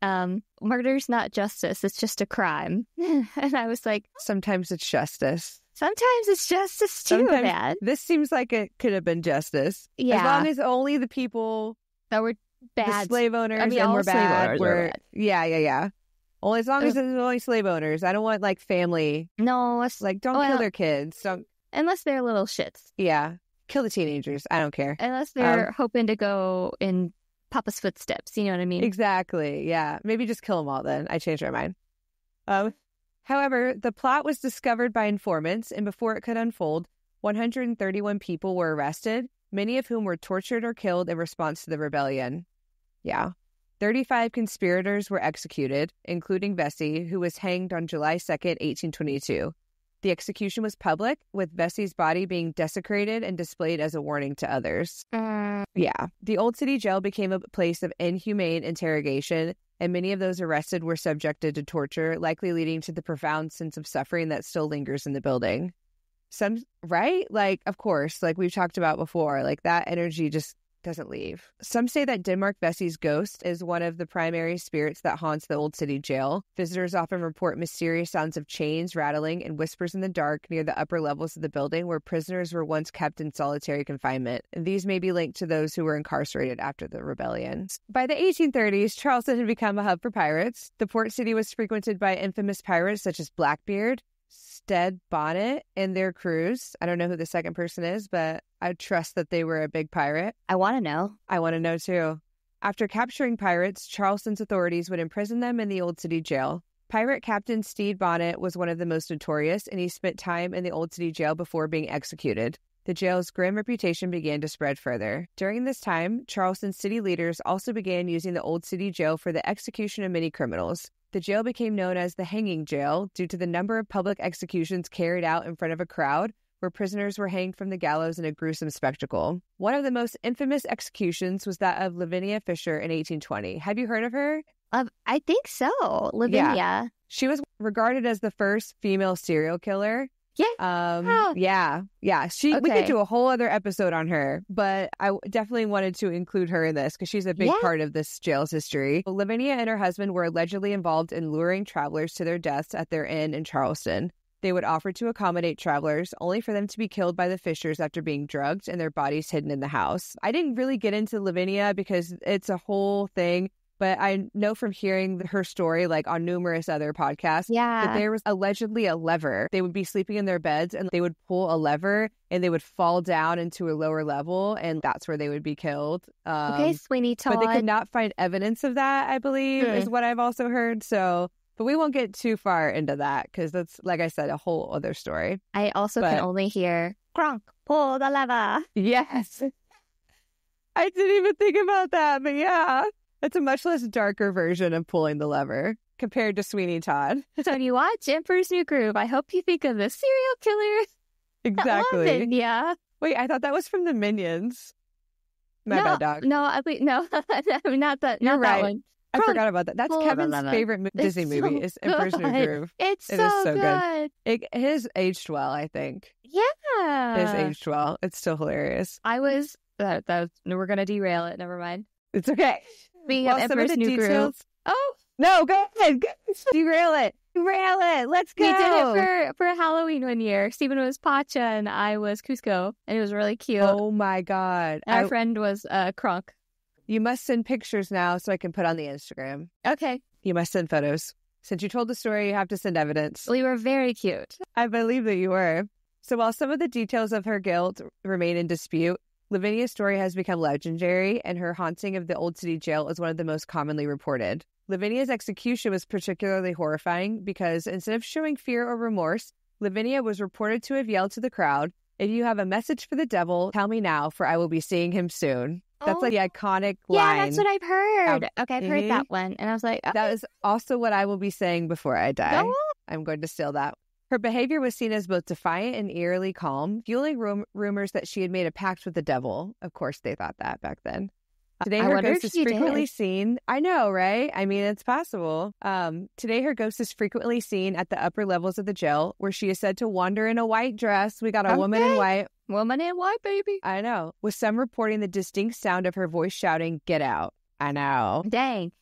murder's not justice, it's just a crime. And I was like, sometimes it's justice. Sometimes it's justice too, man. This seems like it could have been justice. Yeah. As long as only the people that were bad, the slave owners, and were bad, were bad. Yeah. Only as long as it's only slave owners. I don't want like family. No, don't kill their kids. Don't, unless they're little shits. Yeah. Kill the teenagers. I don't care. Unless they're hoping to go in Papa's footsteps. You know what I mean? Exactly. Yeah. Maybe just kill them all then. I changed my mind. However, the plot was discovered by informants, and before it could unfold, 131 people were arrested, many of whom were tortured or killed in response to the rebellion. Yeah. 35 conspirators were executed, including Vesey, who was hanged on July 2nd, 1822. The execution was public, with Vesey's body being desecrated and displayed as a warning to others. Yeah. The Old City Jail became a place of inhumane interrogation, and many of those arrested were subjected to torture, likely leading to the profound sense of suffering that still lingers in the building. Right? Like, of course, like we've talked about before, like that energy just doesn't leave. Some say that Denmark Vessie's ghost is one of the primary spirits that haunts the Old City Jail. Visitors often report mysterious sounds of chains rattling and whispers in the dark near the upper levels of the building where prisoners were once kept in solitary confinement. And these may be linked to those who were incarcerated after the rebellion. By the 1830s, Charleston had become a hub for pirates. The port city was frequented by infamous pirates such as Blackbeard, Stead Bonnet, and their crews. I don't know who the second person is, but I trust that they were a big pirate. I want to know. I want to know too. After capturing pirates, Charleston's authorities would imprison them in the Old City Jail. Pirate Captain Stede Bonnet was one of the most notorious, and he spent time in the Old City Jail before being executed. The jail's grim reputation began to spread further. During this time, Charleston city leaders also began using the Old City Jail for the execution of many criminals. The jail became known as the hanging jail due to the number of public executions carried out in front of a crowd where prisoners were hanged from the gallows in a gruesome spectacle. One of the most infamous executions was that of Lavinia Fisher in 1820. Have you heard of her? I think so. Lavinia. Yeah. She was regarded as the first female serial killer. Yeah. Yeah. We could do a whole other episode on her, but I definitely wanted to include her in this because she's a big part of this jail's history. Lavinia and her husband were allegedly involved in luring travelers to their deaths at their inn in Charleston. They would offer to accommodate travelers, only for them to be killed by the Fishers after being drugged and their bodies hidden in the house. I didn't really get into Lavinia because it's a whole thing. But I know from hearing her story, like on numerous other podcasts, that there was allegedly a lever. They would be sleeping in their beds and they would pull a lever and they would fall down into a lower level and that's where they would be killed. Okay, Sweeney Todd. But they could not find evidence of that, I believe, is what I've also heard. So, but we won't get too far into that because that's, like I said, a whole other story. I also can only hear, Kronk, pull the lever. Yes. I didn't even think about that, but yeah. It's a much less darker version of pulling the lever compared to Sweeney Todd. So when you watch Emperor's New Groove, I hope you think of the serial killer. Exactly. Yeah. Wait, I thought that was from the Minions. My bad, dog. No, not that. You're not right. That one. I forgot about that. That's Kevin's favorite Disney movie is Emperor's New Groove. It is so good. It has aged well, I think. Yeah. It has aged well. It's still hilarious. I was... we're going to derail it. Never mind. It's okay. Being of Emperor's New Groove. Oh, no, go ahead. Derail it. Let's go. We did it for Halloween one year. Steven was Pacha and I was Cusco. And it was really cute. Oh, my God. And our friend was Kronk. You must send pictures now so I can put on the Instagram. Okay. You must send photos. Since you told the story, you have to send evidence. We were very cute. I believe that you were. So while some of the details of her guilt remain in dispute, Lavinia's story has become legendary, and her haunting of the Old City Jail is one of the most commonly reported. Lavinia's execution was particularly horrifying because instead of showing fear or remorse, Lavinia was reported to have yelled to the crowd, "If you have a message for the devil, tell me now, for I will be seeing him soon." That's like the iconic line. Yeah, that's what I've heard. Okay, I've heard that one. And I was like, okay. That is also what I will be saying before I die. I'm going to steal that. Her behavior was seen as both defiant and eerily calm, fueling rumors that she had made a pact with the devil. Of course, they thought that back then. Today, her ghost is frequently seen. I know, right? I mean, it's possible. Today, her ghost is frequently seen at the upper levels of the jail, where she is said to wander in a white dress. We got a woman in white. Woman in white, baby. I know. With some reporting the distinct sound of her voice shouting, "Get out." I know. Dang.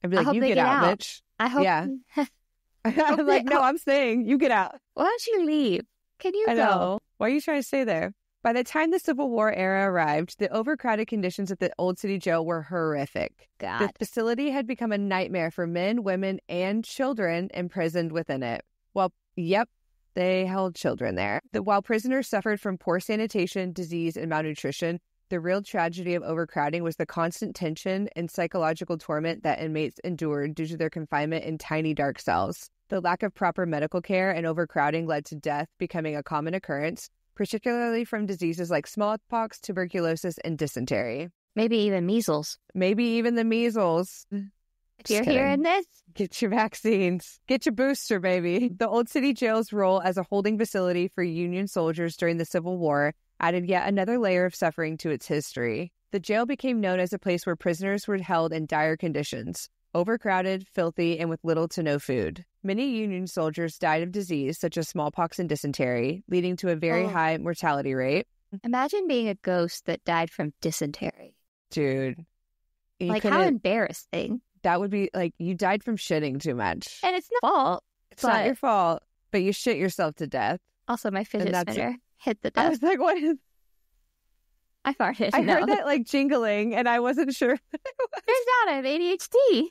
I'd be like, you get out, bitch. I hope. Yeah. I'm like, no, I'm staying. You get out. Why don't you leave? Can you I go? Know. Why are you trying to stay there? By the time the Civil War era arrived, the overcrowded conditions at the Old City Jail were horrific. God. The facility had become a nightmare for men, women, and children imprisoned within it. They held children there. While prisoners suffered from poor sanitation, disease, and malnutrition, the real tragedy of overcrowding was the constant tension and psychological torment that inmates endured due to their confinement in tiny, dark cells. The lack of proper medical care and overcrowding led to death becoming a common occurrence, particularly from diseases like smallpox, tuberculosis, and dysentery. Maybe even measles. Maybe even the measles. If you're hearing this, get your vaccines. Get your booster, baby. The Old City Jail's role as a holding facility for Union soldiers during the Civil War added yet another layer of suffering to its history. The jail became known as a place where prisoners were held in dire conditions, overcrowded, filthy, and with little to no food. Many Union soldiers died of disease such as smallpox and dysentery, leading to a very high mortality rate. Imagine being a ghost that died from dysentery. Dude. Like, how embarrassing. That would be like, you died from shitting too much. And it's not fault. It's not your fault, but you shit yourself to death. Also, my fidget spinner hit the I desk. was like, what is... I farted. I heard that like jingling, and I wasn't sure. Turns out I have ADHD.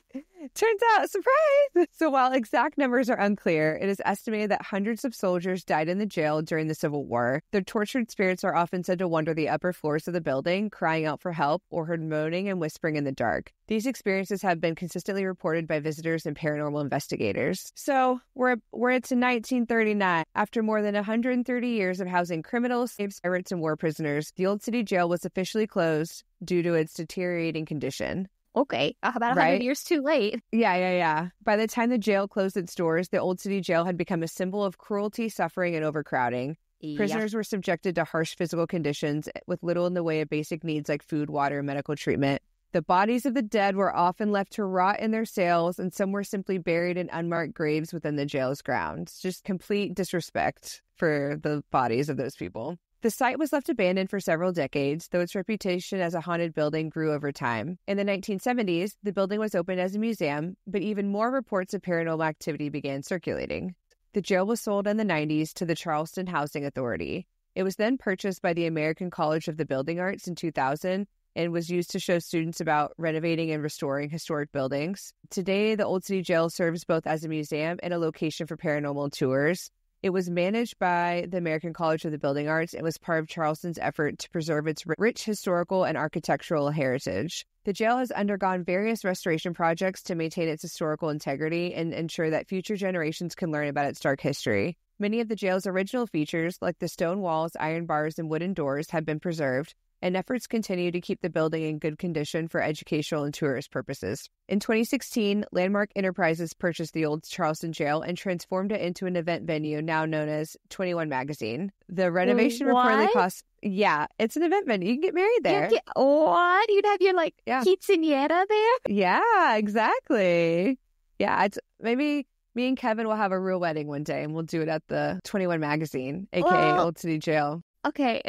Turns out, surprise! So while exact numbers are unclear, it is estimated that hundreds of soldiers died in the jail during the Civil War. Their tortured spirits are often said to wander the upper floors of the building, crying out for help, or heard moaning and whispering in the dark. These experiences have been consistently reported by visitors and paranormal investigators. So we're into 1939. After more than 130 years of housing criminals, slaves, pirates, and war prisoners, the Old City Jail was officially closed due to its deteriorating condition. Okay, about 100 years too late. Yeah. By the time the jail closed its doors, the Old City Jail had become a symbol of cruelty, suffering, and overcrowding. Prisoners were subjected to harsh physical conditions with little in the way of basic needs like food, water, and medical treatment. The bodies of the dead were often left to rot in their cells, and some were simply buried in unmarked graves within the jail's grounds. Just complete disrespect for the bodies of those people. The site was left abandoned for several decades, though its reputation as a haunted building grew over time. In the 1970s, the building was opened as a museum, but even more reports of paranormal activity began circulating. The jail was sold in the 90s to the Charleston Housing Authority. It was then purchased by the American College of the Building Arts in 2000 and was used to show students about renovating and restoring historic buildings. Today, the Old City Jail serves both as a museum and a location for paranormal tours. It was managed by the American College of the Building Arts and was part of Charleston's effort to preserve its rich historical and architectural heritage. The jail has undergone various restoration projects to maintain its historical integrity and ensure that future generations can learn about its dark history. Many of the jail's original features, like the stone walls, iron bars, and wooden doors, have been preserved, and efforts continue to keep the building in good condition for educational and tourist purposes. In 2016, Landmark Enterprises purchased the Old Charleston Jail and transformed it into an event venue now known as 21 Magazine. The renovation reportedly cost... Yeah, it's an event venue. You can get married there. What? You'd have your, quinceañera there? Yeah, exactly. Yeah, maybe me and Kevin will have a real wedding one day, and we'll do it at the 21 Magazine, a.k.a. Old City Jail. Okay,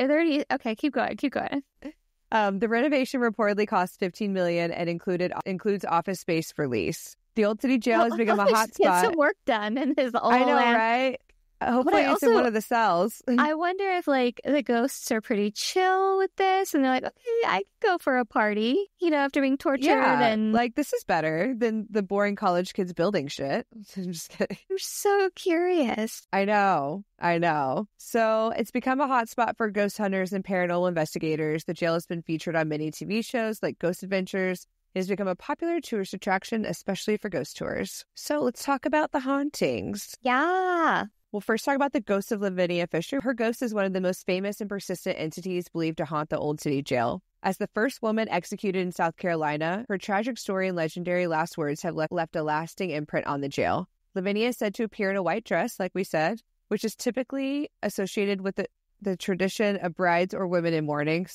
keep going. The renovation reportedly cost $15 million and includes office space for lease. The Old City Jail has become a hot spot. Get some work done in his old I know, right? Hopefully it's in one of the cells. I wonder if, the ghosts are pretty chill with this, and they're like, okay, I could go for a party, after being tortured. Yeah, and this is better than the boring college kids building shit. I'm just kidding. I'm so curious. I know. So it's become a hotspot for ghost hunters and paranormal investigators. The jail has been featured on many TV shows like Ghost Adventures. It has become a popular tourist attraction, especially for ghost tours. So let's talk about the hauntings. Yeah. We'll first talk about the ghost of Lavinia Fisher. Her ghost is one of the most famous and persistent entities believed to haunt the Old City Jail. As the first woman executed in South Carolina, her tragic story and legendary last words have left a lasting imprint on the jail. Lavinia is said to appear in a white dress, like we said, which is typically associated with the tradition of brides or women in mourning.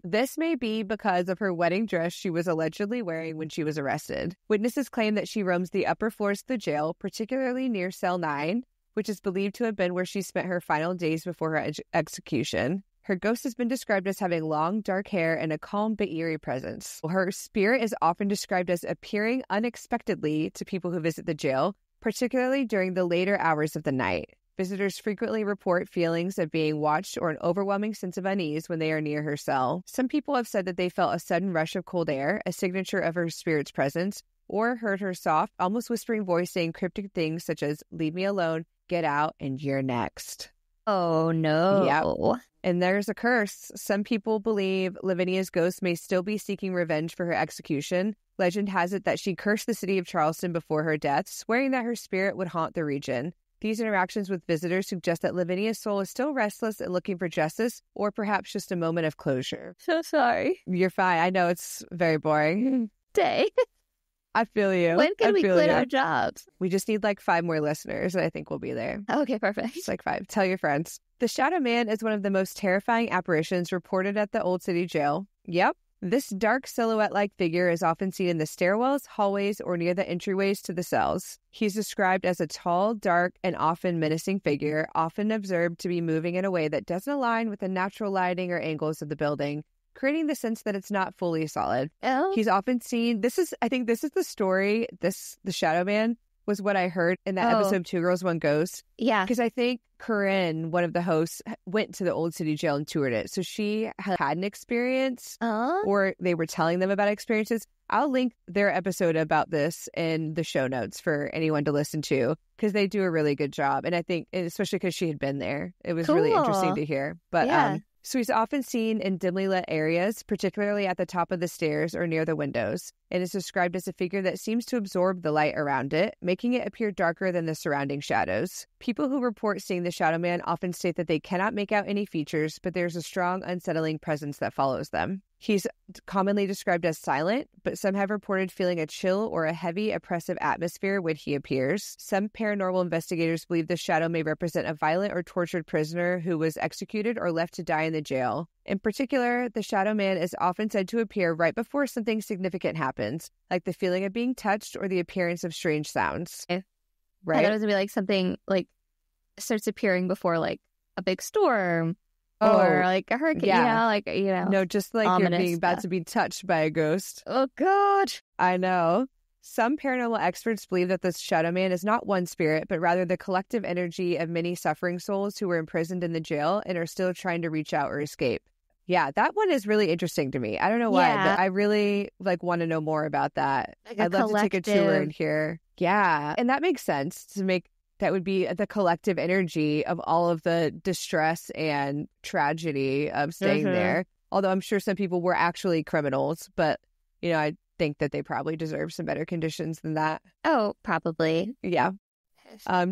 This may be because of her wedding dress she was allegedly wearing when she was arrested. Witnesses claim that she roams the upper floors of the jail, particularly near cell 9, which is believed to have been where she spent her final days before her execution. Her ghost has been described as having long, dark hair and a calm but eerie presence. Her spirit is often described as appearing unexpectedly to people who visit the jail, particularly during the later hours of the night. Visitors frequently report feelings of being watched or an overwhelming sense of unease when they are near her cell. Some people have said that they felt a sudden rush of cold air, a signature of her spirit's presence, or heard her soft, almost whispering voice saying cryptic things such as, "Leave me alone, get out, and you're next." Oh, no. Yep. And there's a curse. Some people believe Lavinia's ghost may still be seeking revenge for her execution. Legend has it that she cursed the city of Charleston before her death, swearing that her spirit would haunt the region. These interactions with visitors suggest that Lavinia's soul is still restless and looking for justice, or perhaps just a moment of closure. So sorry. You're fine. I know it's very boring. Dang. I feel you. When can we quit our jobs? We just need 5 more listeners, and I think we'll be there. Okay, perfect. Just 5. Tell your friends. The Shadow Man is one of the most terrifying apparitions reported at the Old City Jail. Yep. This dark silhouette-like figure is often seen in the stairwells, hallways, or near the entryways to the cells. He's described as a tall, dark, and often menacing figure, often observed to be moving in a way that doesn't align with the natural lighting or angles of the building. creating the sense that it's not fully solid. Oh. He's often seen, I think this is the story, the Shadow Man was what I heard in that episode of Two Girls, One Ghost. Yeah. Because I think Corinne, one of the hosts, went to the Old City Jail and toured it. So she had an experience or they were telling them about experiences. I'll link their episode about this in the show notes for anyone to listen to because they do a really good job. And I think, especially because she had been there, it was really interesting to hear. But so he's often seen in dimly lit areas, particularly at the top of the stairs or near the windows, and is described as a figure that seems to absorb the light around it, making it appear darker than the surrounding shadows. People who report seeing the Shadow Man often state that they cannot make out any features, but there's a strong, unsettling presence that follows them. He's commonly described as silent, but some have reported feeling a chill or a heavy, oppressive atmosphere when he appears. Some paranormal investigators believe the shadow may represent a violent or tortured prisoner who was executed or left to die in the jail. In particular, the Shadow Man is often said to appear right before something significant happens, like the feeling of being touched or the appearance of strange sounds. Right? I thought it was going to be like something like starts appearing before like a big storm. Or like a hurricane, No, just like you're being about to be touched by a ghost. Oh, God. I know. Some paranormal experts believe that the Shadow Man is not one spirit, but rather the collective energy of many suffering souls who were imprisoned in the jail and are still trying to reach out or escape. Yeah, that one is really interesting to me. I don't know why, but I really want to know more about that. Like I'd love to take a tour in here. Yeah, and that makes sense to make. That would be the collective energy of all of the distress and tragedy of staying there. Although I'm sure some people were actually criminals, but, I think that they probably deserve some better conditions than that. Oh, probably. Yeah.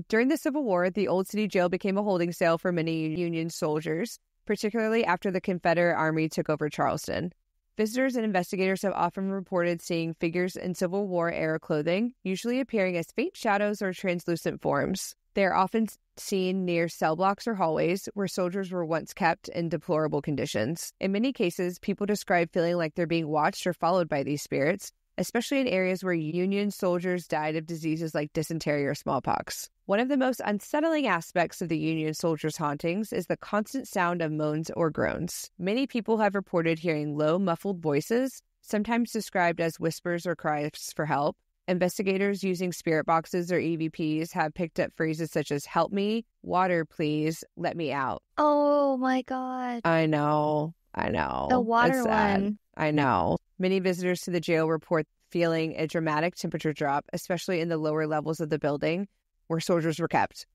During the Civil War, the Old City Jail became a holding cell for many Union soldiers, particularly after the Confederate Army took over Charleston. Visitors and investigators have often reported seeing figures in Civil War-era clothing, usually appearing as faint shadows or translucent forms. They are often seen near cell blocks or hallways where soldiers were once kept in deplorable conditions. In many cases, people describe feeling like they're being watched or followed by these spirits, especially in areas where Union soldiers died of diseases like dysentery or smallpox. One of the most unsettling aspects of the Union soldiers' hauntings is the constant sound of moans or groans. Many people have reported hearing low, muffled voices, sometimes described as whispers or cries for help. Investigators using spirit boxes or EVPs have picked up phrases such as, "Help me," "Water, please," "Let me out." Oh, my God. I know. The water one. I know. Many visitors to the jail report feeling a dramatic temperature drop, especially in the lower levels of the building where soldiers were kept.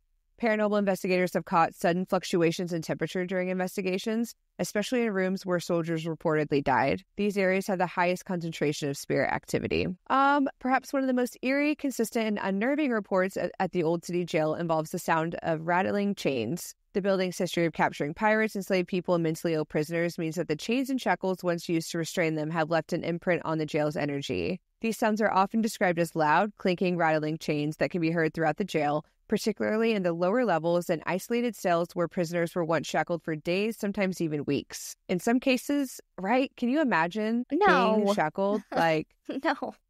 Paranormal investigators have caught sudden fluctuations in temperature during investigations, especially in rooms where soldiers reportedly died. These areas have the highest concentration of spirit activity. Perhaps one of the most eerie, consistent, and unnerving reports at the Old City Jail involves the sound of rattling chains. The building's history of capturing pirates, enslaved people, and mentally ill prisoners means that the chains and shackles once used to restrain them have left an imprint on the jail's energy. These sounds are often described as loud, clinking, rattling chains that can be heard throughout the jail, particularly in the lower levels and isolated cells where prisoners were once shackled for days, sometimes even weeks. In some cases, right? Can you imagine being shackled? No.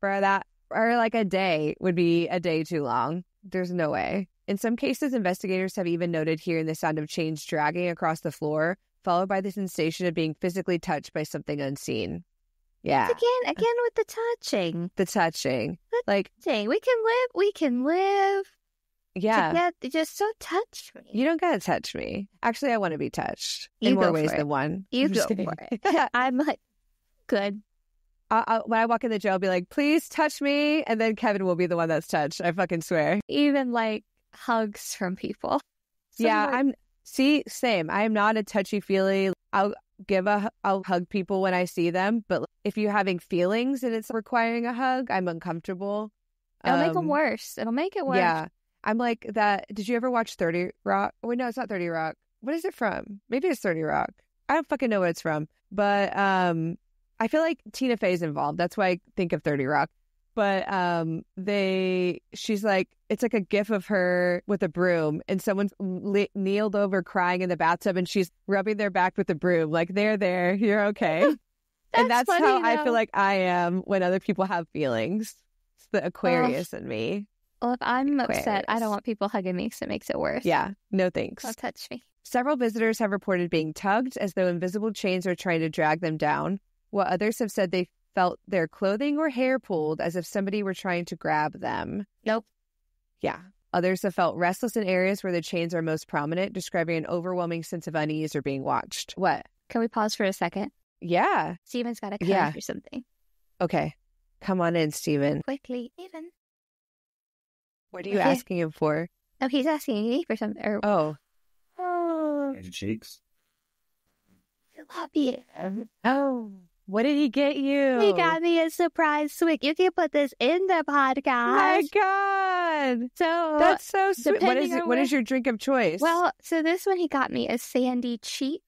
For that, or like a day would be a day too long. There's no way. In some cases, investigators have even noted hearing the sound of chains dragging across the floor, followed by the sensation of being physically touched by something unseen. Yeah. Again with the touching. The touching. We can live. Yeah. Just don't touch me. You don't gotta touch me. Actually, I want to be touched in more ways than one. You go for it. I'm like, good. When I walk in the jail, I'll be like, "Please touch me," and then Kevin will be the one that's touched. I fucking swear. Even like hugs from people. Same. I am not a touchy-feely. I'll hug people when I see them, but if you're having feelings and it's requiring a hug, I'm uncomfortable. It'll make them worse. It'll make it worse. Yeah. I'm like that. Did you ever watch 30 Rock? Wait, no, it's not 30 Rock. What is it from? Maybe it's 30 Rock. I don't fucking know what it's from. But I feel like Tina Fey's involved. That's why I think of 30 Rock. But she's like, it's like a gif of her with a broom and someone's kneeled over crying in the bathtub and she's rubbing their back with the broom. Like, there, you're okay. And that's funny, how I feel like I am when other people have feelings. It's the Aquarius in me. Well, if I'm upset, I don't want people hugging me because it makes it worse. Yeah, no thanks. Don't touch me. Several visitors have reported being tugged as though invisible chains are trying to drag them down, while others have said they felt their clothing or hair pulled as if somebody were trying to grab them. Nope. Yeah. Others have felt restless in areas where the chains are most prominent, describing an overwhelming sense of unease or being watched. What? Can we pause for a second? Yeah. Steven's got a code for something. Okay. Come on in, Steven. Quickly, Steven. What are you asking him for? Oh, he's asking me for something. Oh. And your cheeks. I love you. Oh. What did he get you? He got me a surprise swig. You can put this in the podcast. My God. So that's so sweet. What is your drink of choice? Well, so this one he got me is Sandy Cheeks,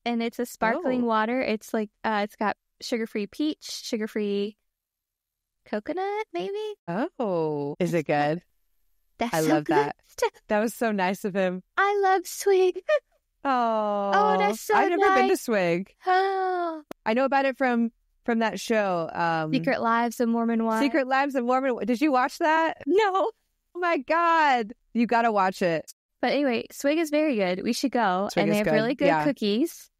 and it's a sparkling water. It's like it's got sugar-free peach, sugar-free coconut, maybe. Oh, is it good? I So love good. that. That was so nice of him. I love swig. Oh, that's so I've never been to nice. Swig. Oh, I know about it from that show. Secret Lives of Mormon Wives. Secret Lives of Mormon. Did you watch that? No. Oh my God, you got to watch it. But anyway, Swig is very good. We should go. Swig and they is have good. really good Yeah. cookies.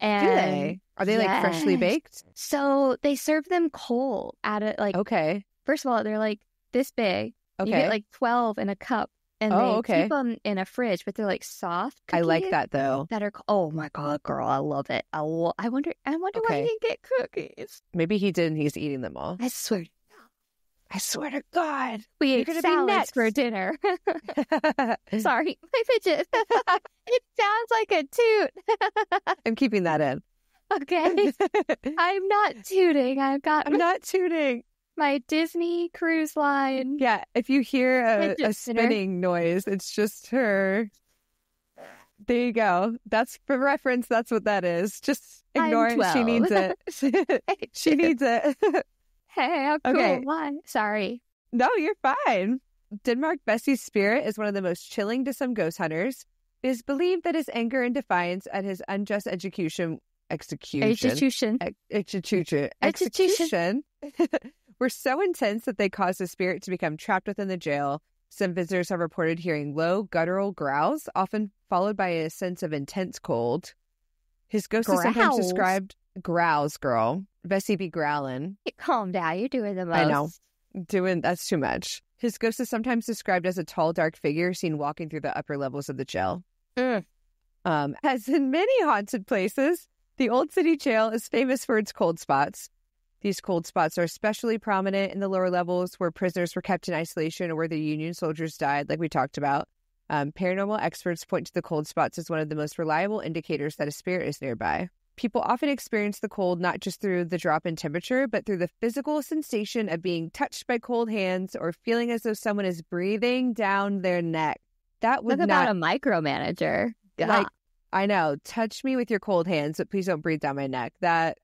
And Do they? Are they like freshly Yes. baked? So they serve them cold at it. Like, Okay. first of all, they're like this big. Okay. You get like 12 in a cup. And they okay. keep them in a fridge, but they're like soft I like cookies that though. that are, oh my God, girl, I love it. I wonder why Okay. he didn't get cookies. Maybe he did and he's eating them all. I swear. I swear to God. We You're ate gonna be salads next. for dinner. Sorry, my fidget. It sounds like a toot. I'm keeping that in. Okay. I'm not tooting. I'm not tooting. My Disney Cruise Line. Yeah, if you hear Fidget a spinner. spinning noise, it's just her. There you go. That's for reference. That's what that is. Just ignore I'm it. She 12. needs it. She needs it. Hey, how cool. Okay. Why? Sorry. No, you're fine. Denmark Bessie's spirit is one of the most chilling to some ghost hunters. It is believed that his anger and defiance at his unjust execution were so intense that they caused the spirit to become trapped within the jail. Some visitors have reported hearing low, guttural growls, often followed by a sense of intense cold. His ghost is sometimes Growls? described... Growls, girl. Bessie be growling. Calm down. You're doing the most. I know. That's too much. His ghost is sometimes described as a tall, dark figure seen walking through the upper levels of the jail. As in many haunted places, the Old City Jail is famous for its cold spots. These cold spots are especially prominent in the lower levels where prisoners were kept in isolation or where the Union soldiers died, like we talked about. Paranormal experts point to the cold spots as one of the most reliable indicators that a spirit is nearby. People often experience the cold not just through the drop in temperature, but through the physical sensation of being touched by cold hands or feeling as though someone is breathing down their neck. That would Talk not... about a micromanager. Like, I know, touch me with your cold hands, but please don't breathe down my neck. That's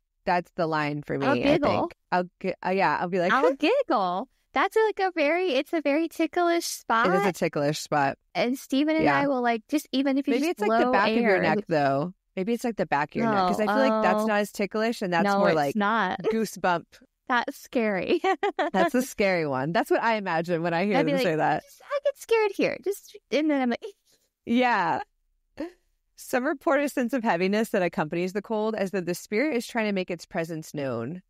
the line for me. I'll giggle. I think. I'll be like, I'll giggle. That's it's a very ticklish spot. it is a ticklish spot. And Steven and Yeah. I will like just even if you Maybe just it's like the blow back of your air, neck, though. Maybe it's like the back of your neck because I feel like that's Oh. not as ticklish, and that's no, more it's like not. goosebump. That's scary. That's the scary one. That's what I imagine when I hear I'd be them like, say that. I get scared here. And then I'm like, Yeah. Some report a sense of heaviness that accompanies the cold as though the spirit is trying to make its presence known.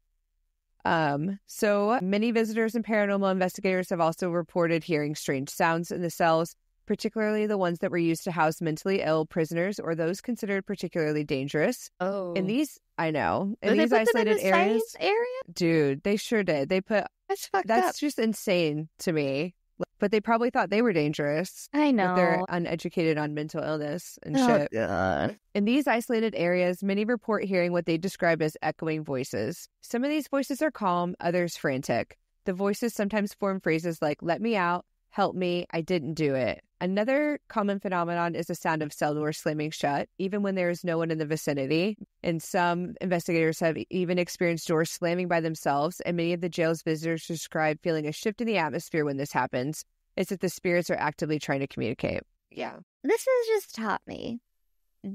So many visitors and paranormal investigators have also reported hearing strange sounds in the cells, particularly the ones that were used to house mentally ill prisoners or those considered particularly dangerous. oh, In these, I know, Did in they these put them in isolated the areas, science area? dude, they sure did. They put, That's fucked that's up. just insane to me. But they probably thought they were dangerous. I If know. they're uneducated on mental illness and Oh, shit. God. In these isolated areas, many report hearing what they describe as echoing voices. Some of these voices are calm, others frantic. The voices sometimes form phrases like, let me out, help me, I didn't do it. Another common phenomenon is the sound of cell doors slamming shut, even when there is no one in the vicinity. And some investigators have even experienced doors slamming by themselves, and many of the jail's visitors describe feeling a shift in the atmosphere when this happens. It's that the spirits are actively trying to communicate. Yeah. This has just taught me,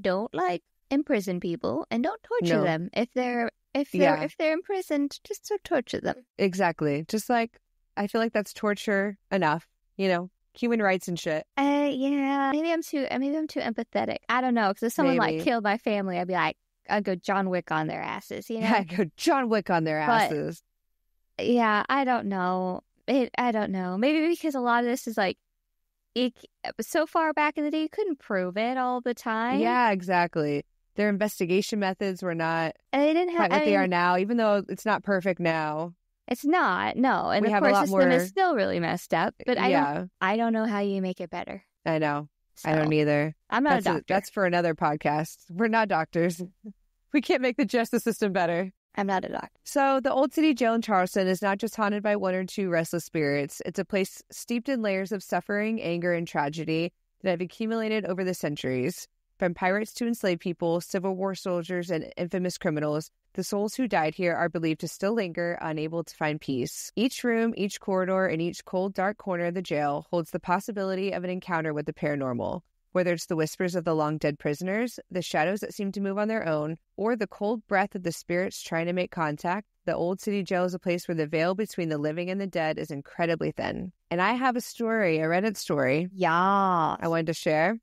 don't like imprison people and don't torture No. them. If they're Yeah. imprisoned, just don't torture them. Exactly. Just like, I feel like that's torture enough, you know? human rights and shit. Yeah. Maybe I'm too empathetic. I don't know. Because if someone like killed my family, I'd be like, I'd go John Wick on their asses, you know? Yeah, go John Wick on their asses. Yeah, I don't know. I don't know. Maybe because a lot of this is like, so far back in the day, you couldn't prove it all the time. Yeah, exactly. Their investigation methods were not they didn't have what they are now, even though it's not perfect now. It's not, no. And the court system is still really messed up. But I don't know how you make it better. I know. So, I don't either. I'm not a doctor. That's for another podcast. We're not doctors. We can't make the justice system better. I'm not a doctor. So the Old City Jail in Charleston is not just haunted by one or two restless spirits. It's a place steeped in layers of suffering, anger, and tragedy that have accumulated over the centuries. From pirates to enslaved people, Civil War soldiers, and infamous criminals, the souls who died here are believed to still linger, unable to find peace. Each room, each corridor, and each cold, dark corner of the jail holds the possibility of an encounter with the paranormal. Whether it's the whispers of the long-dead prisoners, the shadows that seem to move on their own, or the cold breath of the spirits trying to make contact, the Old City Jail is a place where the veil between the living and the dead is incredibly thin. And I have a Reddit story. Yeah. I wanted to share.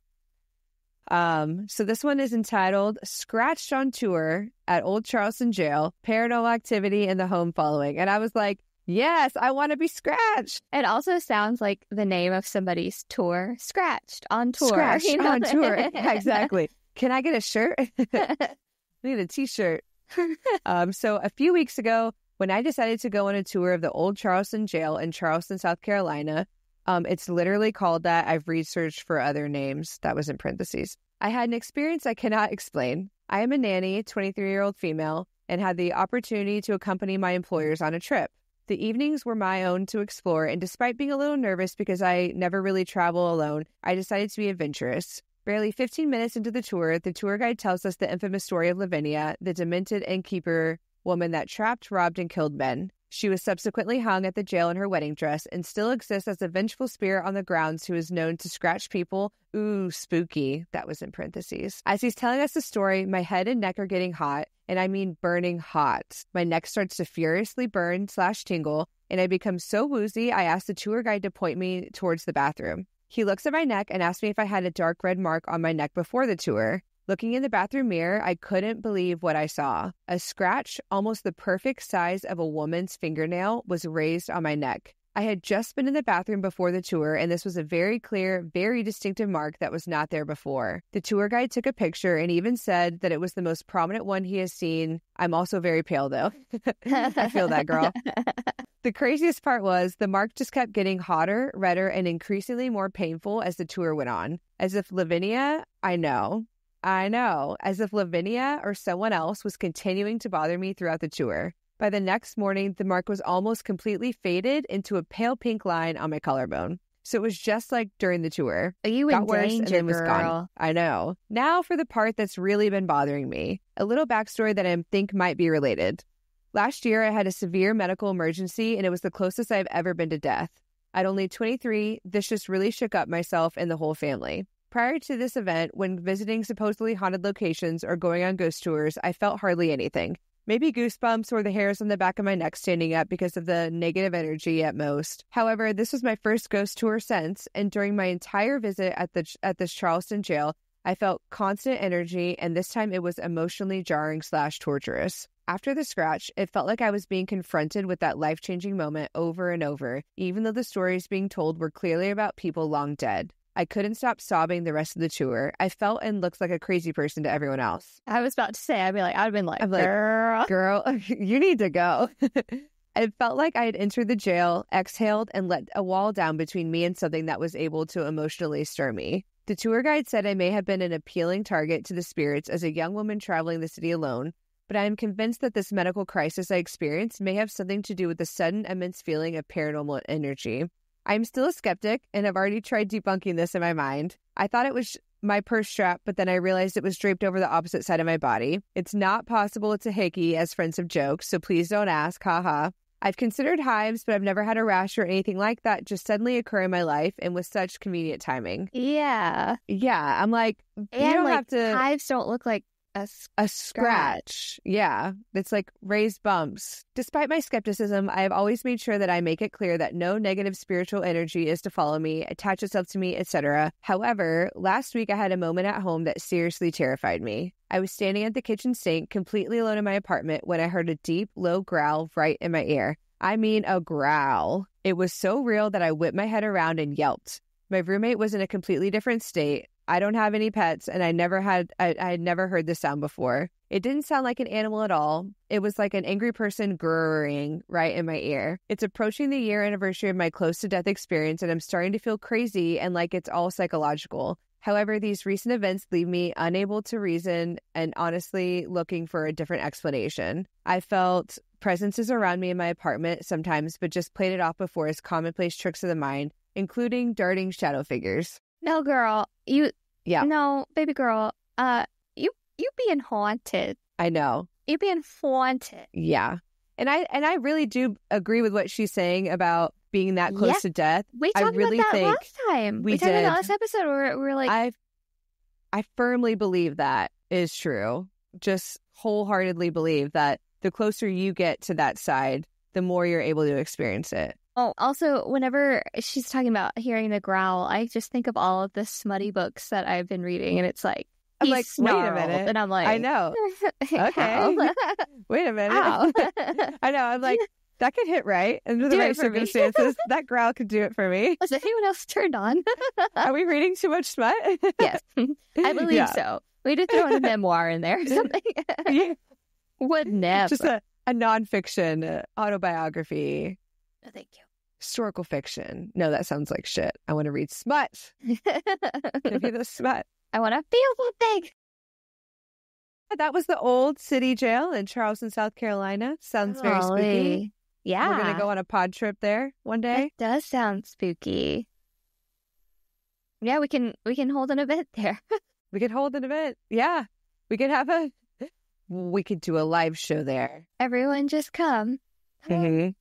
So this one is entitled Scratched on Tour at Old Charleston Jail, Paranormal Activity in the Home Following. And I was like, yes, I want to be scratched. It also sounds like the name of somebody's tour. Scratched on tour. Scratched on tour. Yeah, exactly. Can I get a shirt? I need a t-shirt. So a few weeks ago, when I decided to go on a tour of the Old Charleston Jail in Charleston, South Carolina, it's literally called that. I've researched for other names. That was in parentheses. I had an experience I cannot explain. I am a nanny, 23-year-old female, and had the opportunity to accompany my employers on a trip. The evenings were my own to explore, and despite being a little nervous because I never really travel alone, I decided to be adventurous. Barely 15 minutes into the tour guide tells us the infamous story of Lavinia, the demented innkeeper woman that trapped, robbed, and killed men. She was subsequently hung at the jail in her wedding dress and still exists as a vengeful spirit on the grounds who is known to scratch people. Ooh, spooky. That was in parentheses. As he's telling us the story, my head and neck are getting hot, and I mean burning hot. My neck starts to furiously burn/tingle, and I become so woozy, I ask the tour guide to point me towards the bathroom. He looks at my neck and asks me if I had a dark red mark on my neck before the tour. Looking in the bathroom mirror, I couldn't believe what I saw. A scratch, almost the perfect size of a woman's fingernail, was raised on my neck. I had just been in the bathroom before the tour, and this was a very clear, very distinctive mark that was not there before. The tour guide took a picture and even said that it was the most prominent one he has seen. I'm also very pale, though. I feel that, girl. The craziest part was the mark just kept getting hotter, redder, and increasingly more painful as the tour went on. As if Lavinia, as if Lavinia or someone else was continuing to bother me throughout the tour. By the next morning, the mark was almost completely faded into a pale pink line on my collarbone. So it was just like during the tour. You in danger, girl. I know. Now for the part that's really been bothering me. A little backstory that I think might be related. Last year, I had a severe medical emergency, and it was the closest I've ever been to death. At only 23, this just really shook up myself and the whole family. Prior to this event, when visiting supposedly haunted locations or going on ghost tours, I felt hardly anything. Maybe goosebumps or the hairs on the back of my neck standing up because of the negative energy at most. However, this was my first ghost tour since, and during my entire visit at this Charleston jail, I felt constant energy, and this time it was emotionally jarring/torturous. After the scratch, it felt like I was being confronted with that life-changing moment over and over, even though the stories being told were clearly about people long dead. I couldn't stop sobbing the rest of the tour. I felt and looked like a crazy person to everyone else. I was about to say, I'd have been like, girl, you need to go. It felt like I had entered the jail, exhaled, and let a wall down between me and something that was able to emotionally stir me. The tour guide said I may have been an appealing target to the spirits as a young woman traveling the city alone, but I am convinced that this medical crisis I experienced may have something to do with the sudden immense feeling of paranormal energy. I'm still a skeptic and have already tried debunking this in my mind. I thought it was my purse strap, but then I realized it was draped over the opposite side of my body. It's not possible it's a hickey, as friends have joked, so please don't ask, haha. I've considered hives, but I've never had a rash or anything like that just suddenly occur in my life and with such convenient timing. Yeah. Yeah, I'm like, you don't have to... hives don't look like A scratch. Yeah. It's like raised bumps. Despite my skepticism, I have always made sure that I make it clear that no negative spiritual energy is to follow me, attach itself to me, etc. However, last week I had a moment at home that seriously terrified me. I was standing at the kitchen sink, completely alone in my apartment, when I heard a deep, low growl right in my ear. I mean, a growl. It was so real that I whipped my head around and yelped. My roommate was in a completely different state. I don't have any pets, and I had never heard this sound before. It didn't sound like an animal at all. It was like an angry person grrring right in my ear. It's approaching the year anniversary of my close-to-death experience, and I'm starting to feel crazy and like it's all psychological. However, these recent events leave me unable to reason and honestly looking for a different explanation. I felt presences around me in my apartment sometimes, but just played it off before as commonplace tricks of the mind, including darting shadow figures. No, girl. No, baby girl. You being haunted. I know. You being haunted. Yeah. And I really do agree with what she's saying about being that close to death. We talked about that last time. We talked about that last episode where we're like... I firmly believe that is true. Just wholeheartedly believe that the closer you get to that side, the more you're able to experience it. Oh, also, whenever she's talking about hearing the growl, I just think of all of the smutty books that I've been reading, and it's like, I'm like, wait a minute. And I'm like, I know. Okay. Wait a minute. I know. I'm like, that could hit right under the right circumstances. That growl could do it for me. Was anyone else turned on? Are we reading too much smut? Yes, I believe so. We did throw in a memoir in there or something. Yeah. Would never. Just a nonfiction autobiography. No, thank you. Historical fiction. No, that sounds like shit. I want to read smut. Give me the smut. I want to feel something. That was the Old City Jail in Charleston, South Carolina. Sounds very spooky. Yeah. We're going to go on a pod trip there one day. That does sound spooky. Yeah, we can hold an event there. We could hold an event. Yeah. We could do a live show there. Everyone just come. Mm-hmm.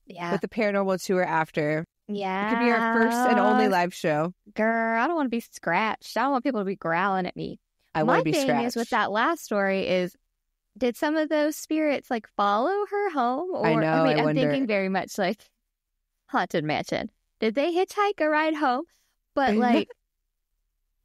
Yeah. With the paranormal tour after. Yeah. It could be our first and only live show. Girl, I don't want to be scratched. I don't want people to be growling at me. I want to be scratched. My thing is with that last story is, did some of those spirits like follow her home? Or, I know. I'm thinking very much like Haunted Mansion. Did they hitchhike a ride home? But like,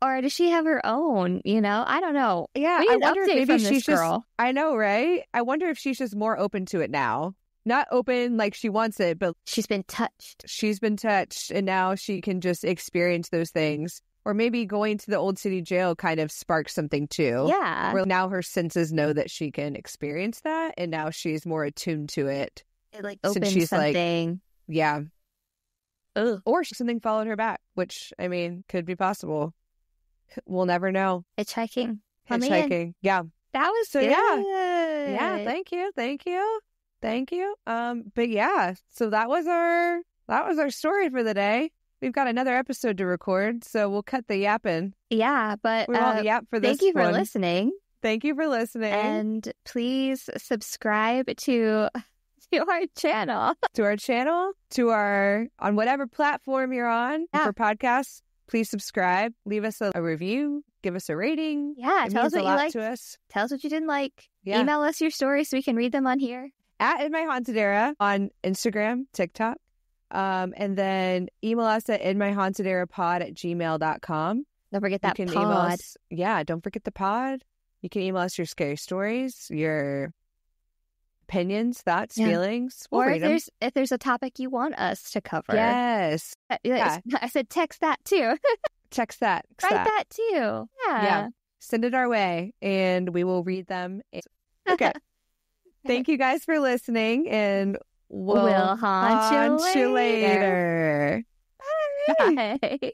or does she have her own? You know, I don't know. Yeah, we need I wonder an update if maybe from this girl. I know, right? I wonder if she's just more open to it now. Not open like she wants it, but she's been touched. She's been touched, and now she can just experience those things. Or maybe going to the Old City Jail kind of sparks something too. Yeah. Where now her senses know that she can experience that, and now she's more attuned to it. It like opens something. Like, yeah. Ugh. Or something followed her back, which, I mean, could be possible. We'll never know. Hitchhiking. Yeah. That was so good. Yeah. Thank you. But yeah, so that was our story for the day. We've got another episode to record, so we'll cut the yapping. Yeah, but we won't yap for this. Thank you for listening. Thank you for listening. And please subscribe to our channel. On whatever platform you're on for podcasts. Please subscribe. Leave us a review. Give us a rating. Yeah, tell us what you liked. To us. Tell us what you didn't like. Yeah. Email us your stories so we can read them on here. At In My Haunted Era on Instagram, TikTok. And then email us at inmyhauntederapod@gmail.com. Don't forget that pod. Email us, don't forget the pod. You can email us your scary stories, your opinions, thoughts, feelings. We'll read them. If there's a topic you want us to cover. Yes. I said text that too. Text that. Write that too. Yeah. Send it our way and we will read them. Okay. Thank you guys for listening, and we'll haunt you later. Bye. Bye.